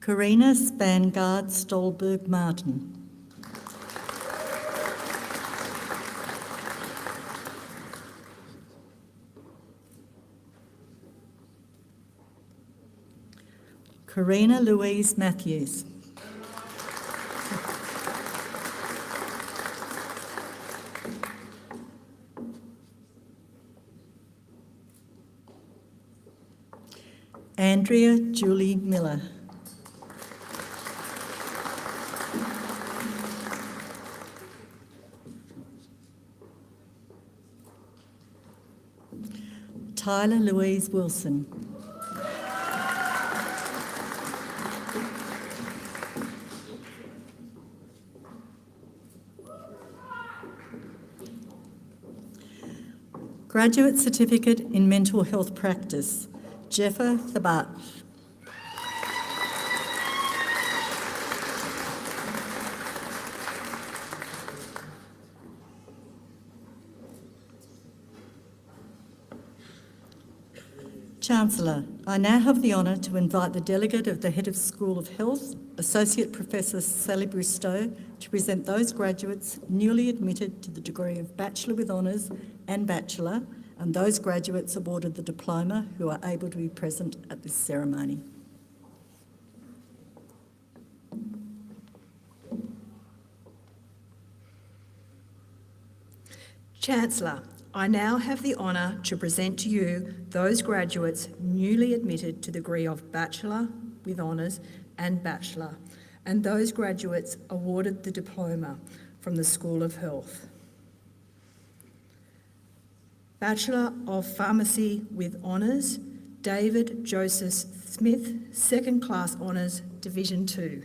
Karina Spangard Stolberg Martin. Karina Louise Matthews. Andrea Julie Miller. Tyler Louise Wilson. Graduate Certificate in Mental Health Practice, Jeffa Thabat. Chancellor, I now have the honour to invite the delegate of the Head of School of Health, Associate Professor Sally Bristow, to present those graduates newly admitted to the degree of Bachelor with Honours and Bachelor, and those graduates awarded the diploma who are able to be present at this ceremony. Chancellor, I now have the honour to present to you those graduates newly admitted to the degree of Bachelor with Honours and Bachelor, and those graduates awarded the diploma from the School of Health. Bachelor of Pharmacy with Honours, David Joseph Smith, Second Class Honours, Division 2.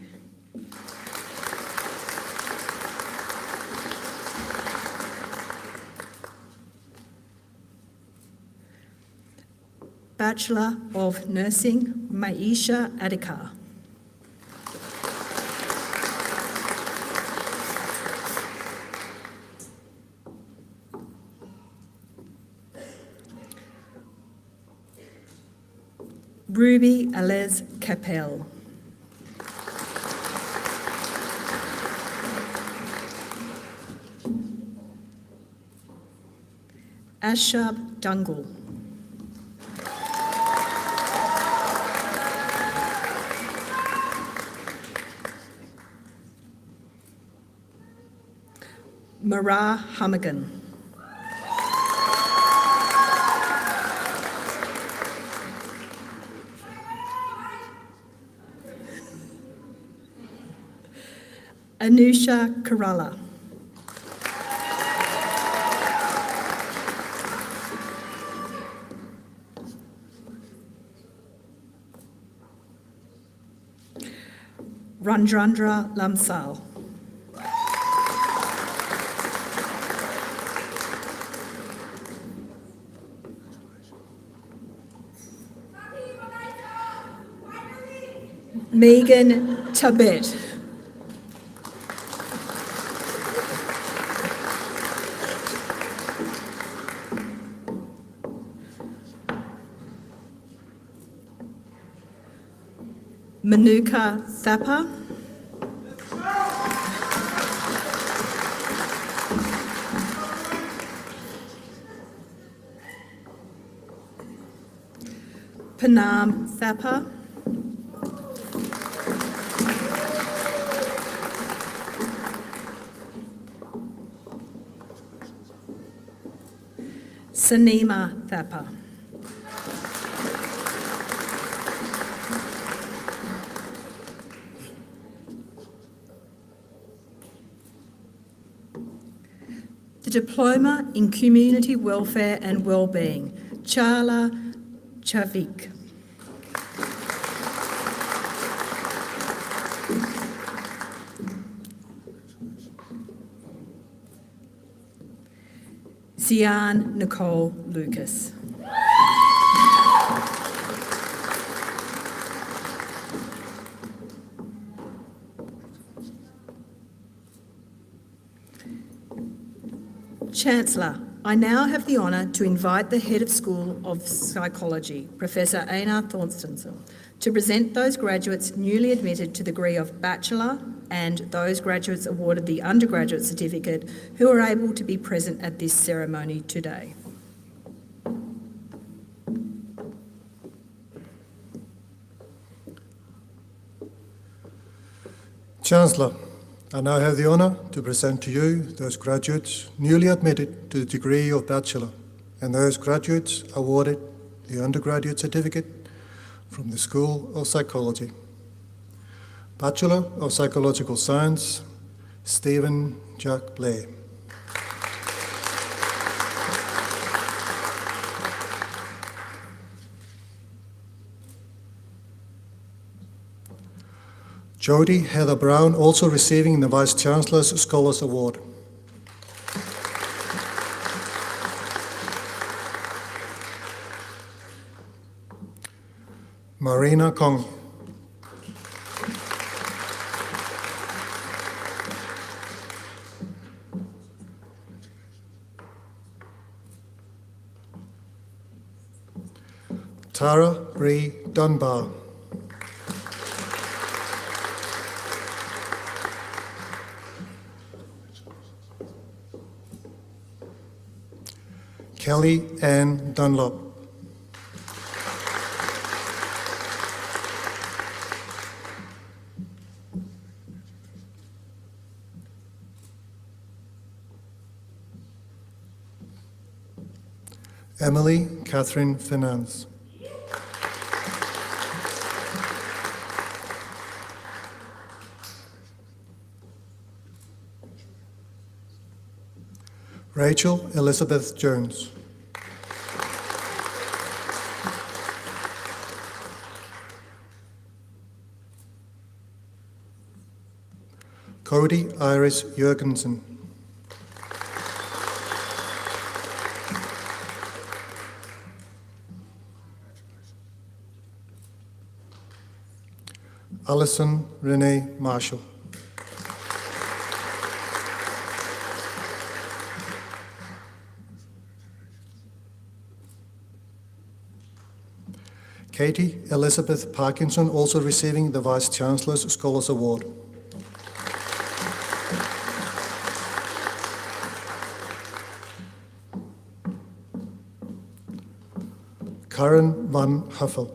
Bachelor of Nursing, Maisha Adhikar. Ruby Alez Capel. Ashab Dungal. Mara Hummigan. Anusha Kerala. Randrandra Lamsal. Megan Tabet. Manuka Thapa. Panam Thapa. Sanima Thapa. The Diploma in Community Welfare and Wellbeing, Charla Chavik. Zian Nicole Lucas. Chancellor, I now have the honour to invite the Head of School of Psychology, Professor Einar Thorstensen, to present those graduates newly admitted to the degree of Bachelor and those graduates awarded the undergraduate certificate who are able to be present at this ceremony today. Chancellor, I now have the honour to present to you those graduates newly admitted to the degree of Bachelor and those graduates awarded the undergraduate certificate from the School of Psychology. Bachelor of Psychological Science, Stephen Jack Blair. Jodie Heather Brown, also receiving the Vice Chancellor's Scholars Award. Marina Kong. Tara Bree Dunbar. Kelly Ann Dunlop. Emily Catherine Finance. Rachel Elizabeth Jones. Cody Iris Jurgensen. Alison Renee Marshall. Katie Elizabeth Parkinson, also receiving the Vice Chancellor's Scholars Award. Karen van Huffel.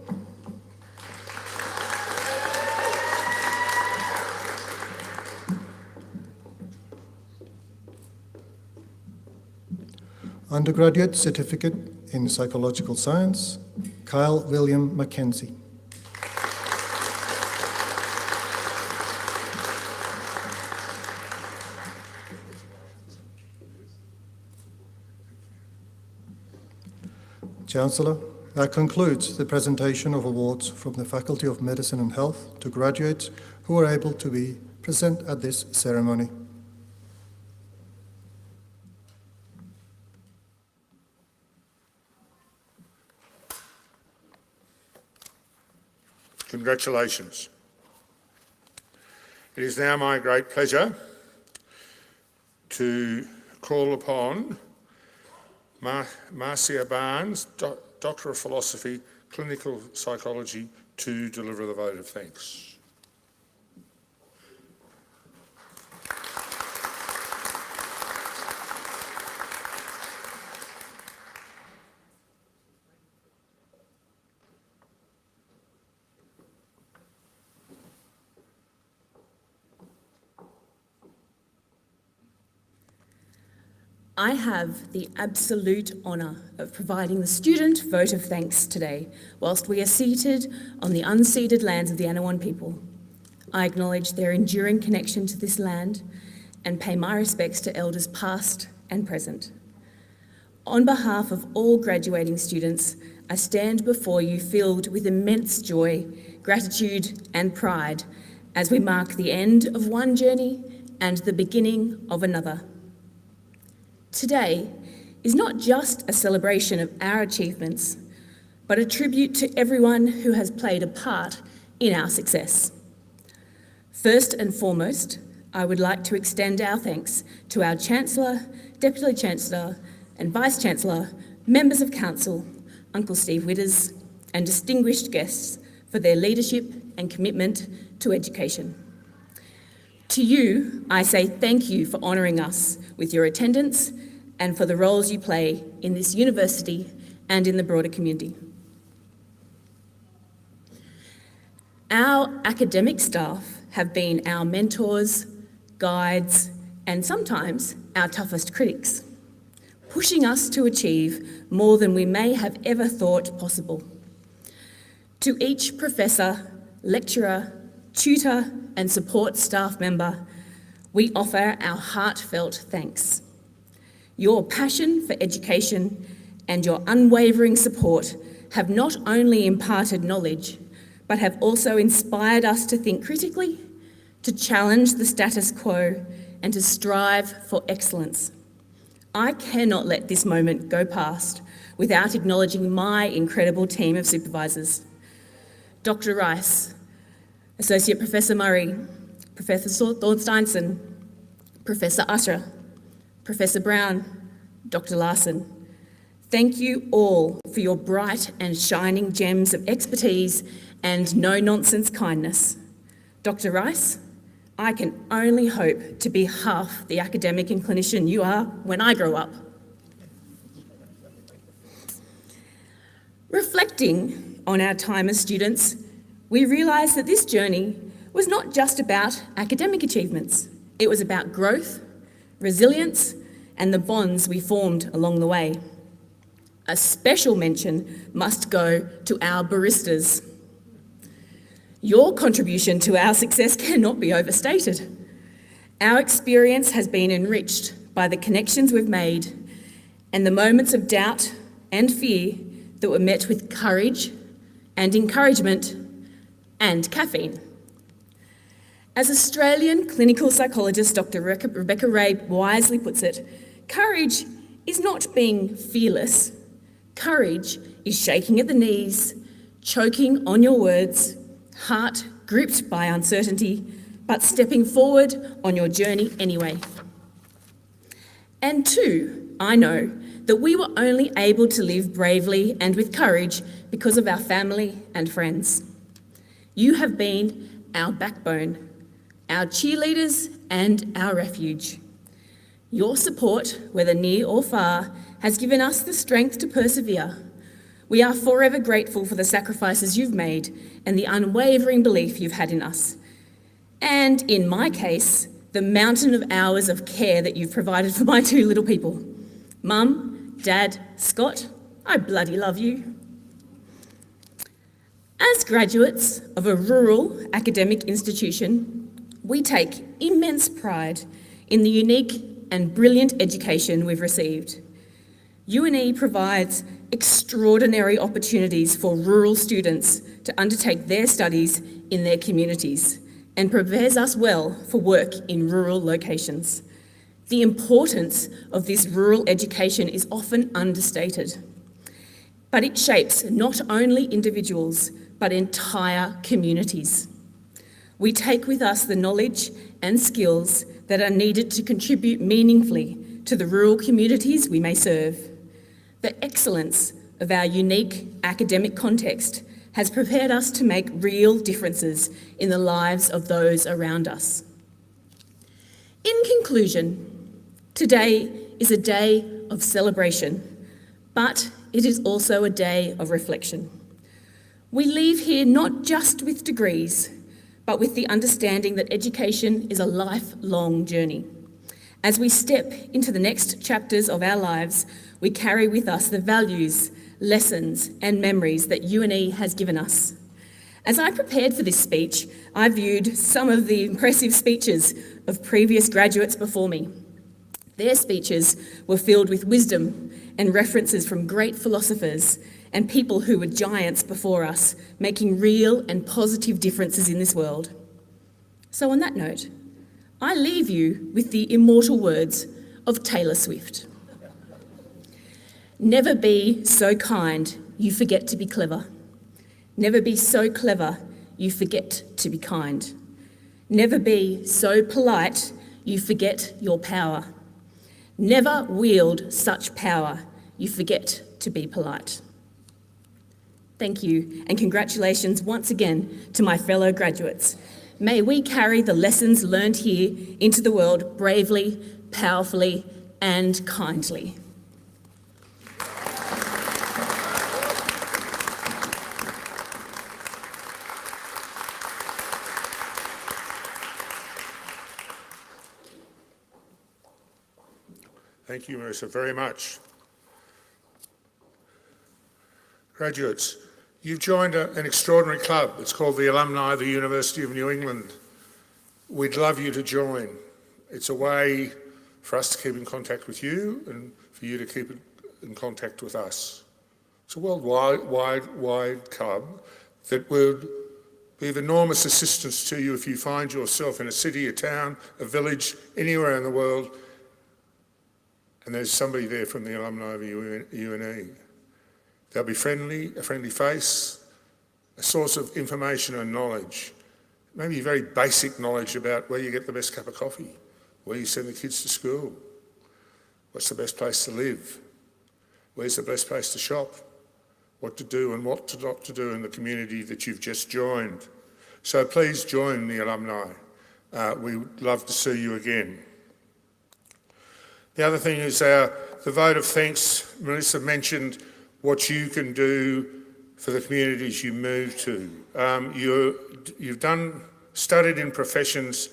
Undergraduate Certificate in Psychological Science, Kyle William Mackenzie. Chancellor, that concludes the presentation of awards from the Faculty of Medicine and Health to graduates who are able to be present at this ceremony. Congratulations. It is now my great pleasure to call upon Marisa Barnes, Doctor of Philosophy, Clinical Psychology, to deliver the vote of thanks. I have the absolute honour of providing the student vote of thanks today, whilst we are seated on the unceded lands of the Anawan people. I acknowledge their enduring connection to this land and pay my respects to elders past and present. On behalf of all graduating students, I stand before you filled with immense joy, gratitude and pride as we mark the end of one journey and the beginning of another. Today is not just a celebration of our achievements, but a tribute to everyone who has played a part in our success. First and foremost, I would like to extend our thanks to our Chancellor, Deputy Chancellor and Vice-Chancellor, members of Council, Uncle Steve Witters, and distinguished guests for their leadership and commitment to education. To you, I say thank you for honouring us with your attendance and for the roles you play in this university and in the broader community. Our academic staff have been our mentors, guides, and sometimes our toughest critics, pushing us to achieve more than we may have ever thought possible. To each professor, lecturer, tutor, and support staff member, we offer our heartfelt thanks. Your passion for education and your unwavering support have not only imparted knowledge, but have also inspired us to think critically to challenge the status quo, and to strive for excellence. I cannot let this moment go past without acknowledging my incredible team of supervisors. Dr. Rice, Associate Professor Murray, Professor Thorsteinson, Professor Usher, Professor Brown, Dr. Larson. Thank you all for your bright and shining gems of expertise and no-nonsense kindness. Dr. Rice, I can only hope to be half the academic and clinician you are when I grow up. Reflecting on our time as students, we realised that this journey was not just about academic achievements. It was about growth, resilience, and the bonds we formed along the way. A special mention must go to our baristas. Your contribution to our success cannot be overstated. Our experience has been enriched by the connections we've made and the moments of doubt and fear that were met with courage and encouragement and caffeine. As Australian clinical psychologist Dr. Rebecca Ray wisely puts it, courage is not being fearless. Courage is shaking at the knees, choking on your words, heart gripped by uncertainty, but stepping forward on your journey anyway. And two, I know that we were only able to live bravely and with courage because of our family and friends. You have been our backbone, our cheerleaders and our refuge. Your support, whether near or far, has given us the strength to persevere. We are forever grateful for the sacrifices you've made and the unwavering belief you've had in us. And in my case, the mountain of hours of care that you've provided for my two little people. Mum, Dad, Scott, I bloody love you. As graduates of a rural academic institution, we take immense pride in the unique and brilliant education we've received. UNE provides extraordinary opportunities for rural students to undertake their studies in their communities and prepares us well for work in rural locations. The importance of this rural education is often understated, but it shapes not only individuals, but entire communities. We take with us the knowledge and skills that are needed to contribute meaningfully to the rural communities we may serve. The excellence of our unique academic context has prepared us to make real differences in the lives of those around us. In conclusion, today is a day of celebration, but it is also a day of reflection. We leave here not just with degrees, but with the understanding that education is a lifelong journey. As we step into the next chapters of our lives, we carry with us the values, lessons, and memories that UNE has given us. As I prepared for this speech, I viewed some of the impressive speeches of previous graduates before me. Their speeches were filled with wisdom and references from great philosophers and people who were giants before us, making real and positive differences in this world. So on that note, I leave you with the immortal words of Taylor Swift. Never be so kind you forget to be clever. Never be so clever you forget to be kind. Never be so polite you forget your power. Never wield such power you forget to be polite. Thank you, and congratulations once again to my fellow graduates. May we carry the lessons learned here into the world bravely, powerfully, and kindly. Thank you, Marisa, very much. Graduates, you've joined an extraordinary club. It's called the Alumni of the University of New England. We'd love you to join. It's a way for us to keep in contact with you and for you to keep in contact with us. It's a worldwide club that would be of enormous assistance to you if you find yourself in a city, a town, a village, anywhere in the world, and there's somebody there from the alumni of UNE. They'll be friendly, a friendly face, a source of information and knowledge, maybe very basic knowledge about where you get the best cup of coffee, where you send the kids to school, what's the best place to live, where's the best place to shop, what to do and what not to do in the community that you've just joined. So please join the alumni. We'd love to see you again. The other thing is the vote of thanks. Marisa mentioned what you can do for the communities you move to. You've studied in professions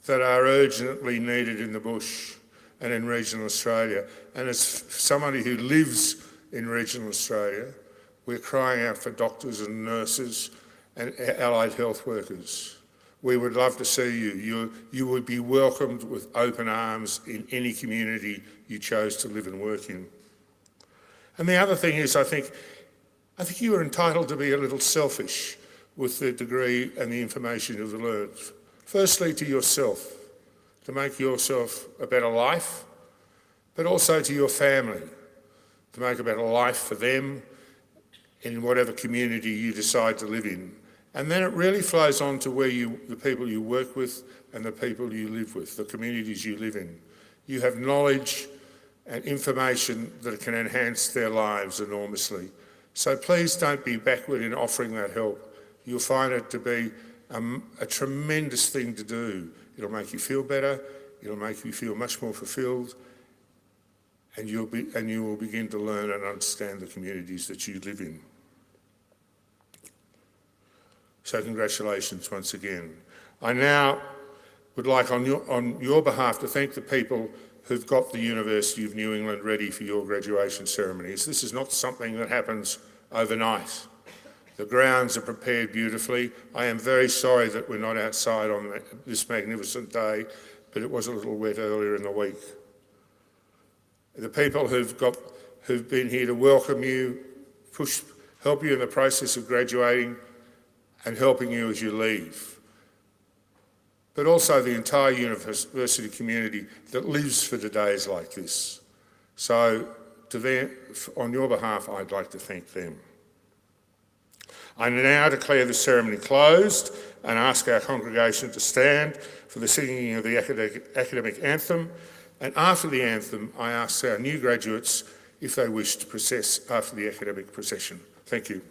that are urgently needed in the bush and in regional Australia. And as somebody who lives in regional Australia, we're crying out for doctors and nurses and allied health workers. We would love to see you. You would be welcomed with open arms in any community you chose to live and work in. And the other thing is, I think you are entitled to be a little selfish with the degree and the information you've learned. Firstly, to yourself, to make yourself a better life, but also to your family, to make a better life for them in whatever community you decide to live in. And then it really flows on to where the people you work with and the people you live with, the communities you live in. You have knowledge and information that can enhance their lives enormously. So please don't be backward in offering that help. You'll find it to be a tremendous thing to do. It'll make you feel better, it'll make you feel much more fulfilled, and you will begin to learn and understand the communities that you live in. So congratulations once again. I now would like on your behalf to thank the people who've got the University of New England ready for your graduation ceremonies. This is not something that happens overnight. The grounds are prepared beautifully. I am very sorry that we're not outside on this magnificent day, but it was a little wet earlier in the week. The people who've been here to welcome you, help you in the process of graduating and helping you as you leave. But also the entire university community that lives for the days like this. So to them, on your behalf, I'd like to thank them. I now declare the ceremony closed and ask our congregation to stand for the singing of the academic anthem. And after the anthem, I ask our new graduates if they wish to process after the academic procession. Thank you.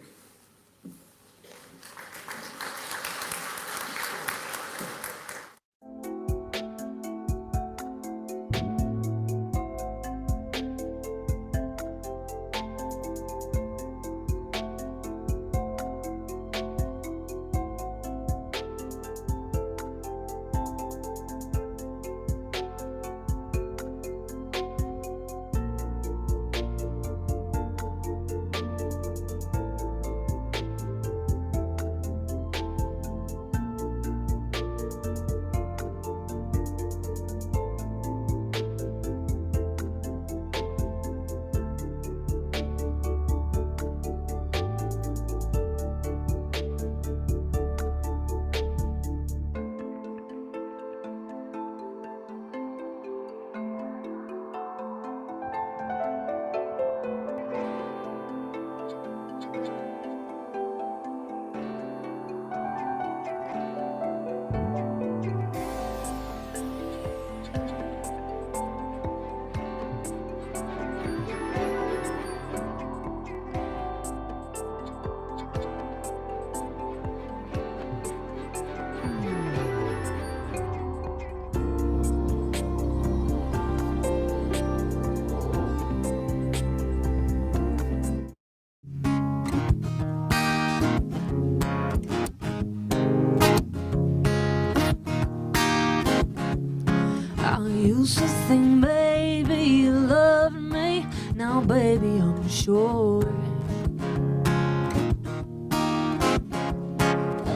Used to think, baby, you loved me. Now, baby, I'm sure.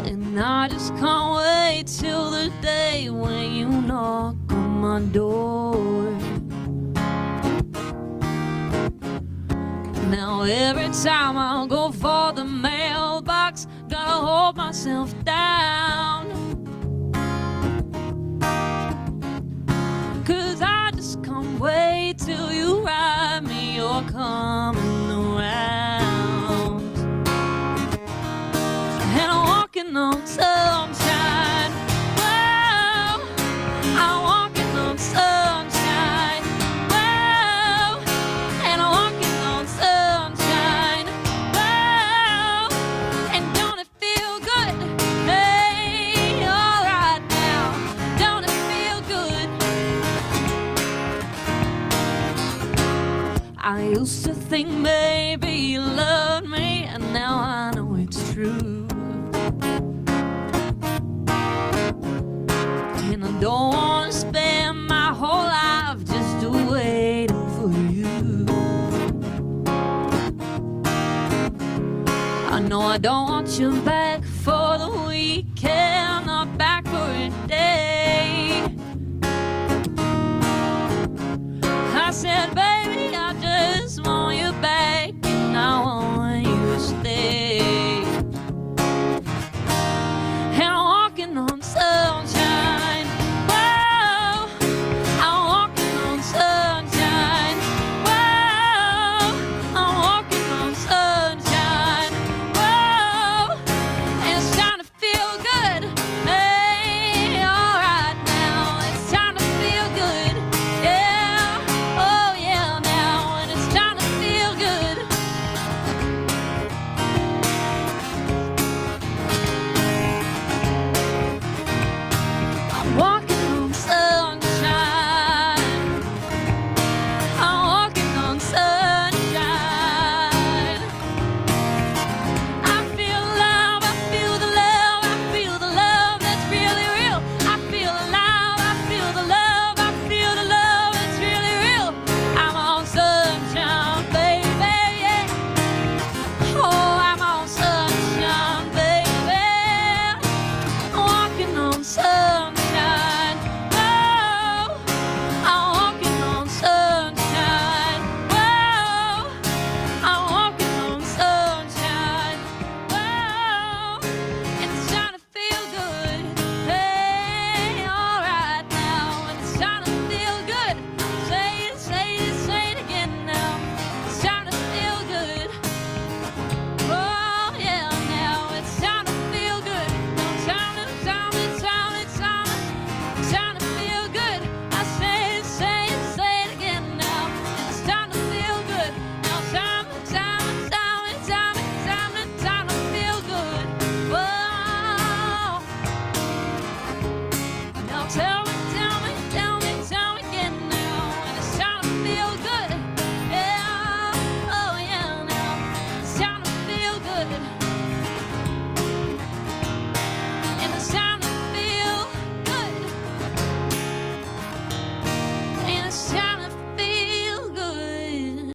And I just can't wait till the day when you knock on my door. Now, every time I go for the mailbox, gotta hold myself down. 'Cause I just can't wait till you ride me, you're coming around. And I'm walking on sunshine. Whoa, I'm walking on sunshine. Whoa, and I'm walking on sunshine. Whoa, and don't it feel good? Hey, all right now, don't it feel good? I used to think maybe you loved me, and now I know it's true. And I don't want to spend my whole life just waiting for you. I know I don't want you back for the weekend, not back for a day. I said, baby,